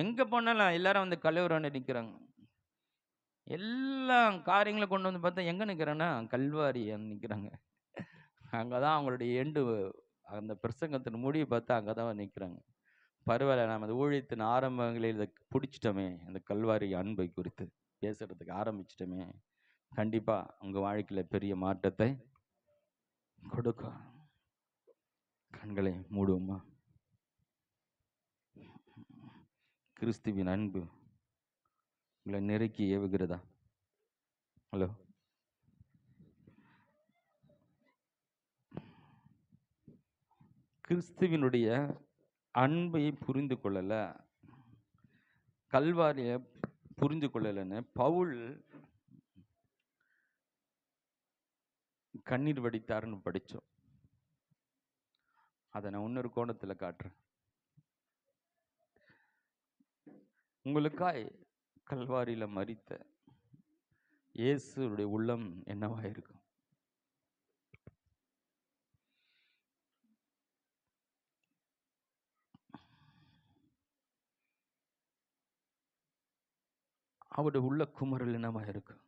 Speaker 1: எங்க போனாலும் எல்லாரும் வந்து கல்வாரி நிற்கிறாங்க. எல்லா காரியங்களை கொண்டு வந்து பார்த்தா எங்க நிற்கிறாங்கன்னா கல்வாரி நிற்கிறாங்க. அங்கதான் அவங்களுடைய எண்டு, அந்த பிரசங்கத்தின் முடிவை பார்த்தா அங்கதான் நிற்கிறாங்க. பரவாயில்ல, நம்ம அந்த ஊழியத்தின் ஆரம்பங்களில் இதை பிடிச்சிட்டோமே, அந்த கல்வாரி அன்பை குறித்து பேசுறதுக்கு ஆரம்பிச்சிட்டோமே, கண்டிப்பா உங்க வாழ்க்கையில பெரிய மாற்றத்தை கொடுக்கும். கண்களை மூடுவோமா? கிறிஸ்துவின் அன்பு உங்களை நெருக்கி ஏவுகிறதா? ஹலோ, கிறிஸ்துவினுடைய அன்பை புரிந்து கொள்ளல, கல்வாரியை புரிந்து கொள்ளலன்னு பவுல் கண்ணீர் வடித்தாருன்னு படித்தோம். அதை நான் இன்னொரு கோணத்தில் காட்டுறேன். உங்களுக்காய் கல்வாரியில மரித்த இயேசுடைய உள்ளம் என்னவா இருக்கும்? அவருடைய உள்ள குமரல் என்னவா இருக்கும்?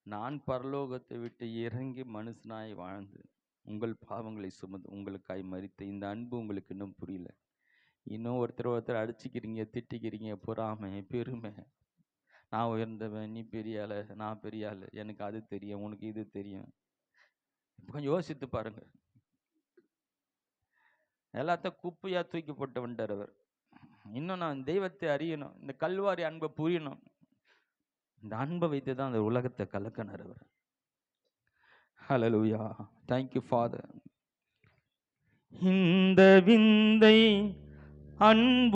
Speaker 1: நான் பரலோகத்தை விட்டு இறங்கி மனுஷனாய் வாழ்ந்து உங்கள் பாவங்களை சுமந்து உங்களுக்காய் மரித்த இந்த அன்பு உங்களுக்கு இன்னும் புரியல. இன்னும் ஒருத்தர் அடிச்சுக்கிறீங்க, திட்டிக்கிறீங்க, பொறாமை, பெருமை, நான் உயர்ந்தவன், நீ பெரிய ஆளு, நான் பெரிய ஆளு, எனக்கு அது தெரியும், உனக்கு இது தெரியும். கொஞ்சம் யோசித்து பாருங்க. எல்லாத்தையும் குப்பையா தூக்கி போட்டு வந்துட்டார் அவர். இன்னும் நான் தெய்வத்தை அறியணும், இந்த கல்வாரி அன்பை புரியணும். இந்த அன்பை வைத்து தான் அந்த உலகத்தை கலக்கினார் அவர். ஹல்லேலூயா. Thank you Father. இந்த விந்தை அன்பு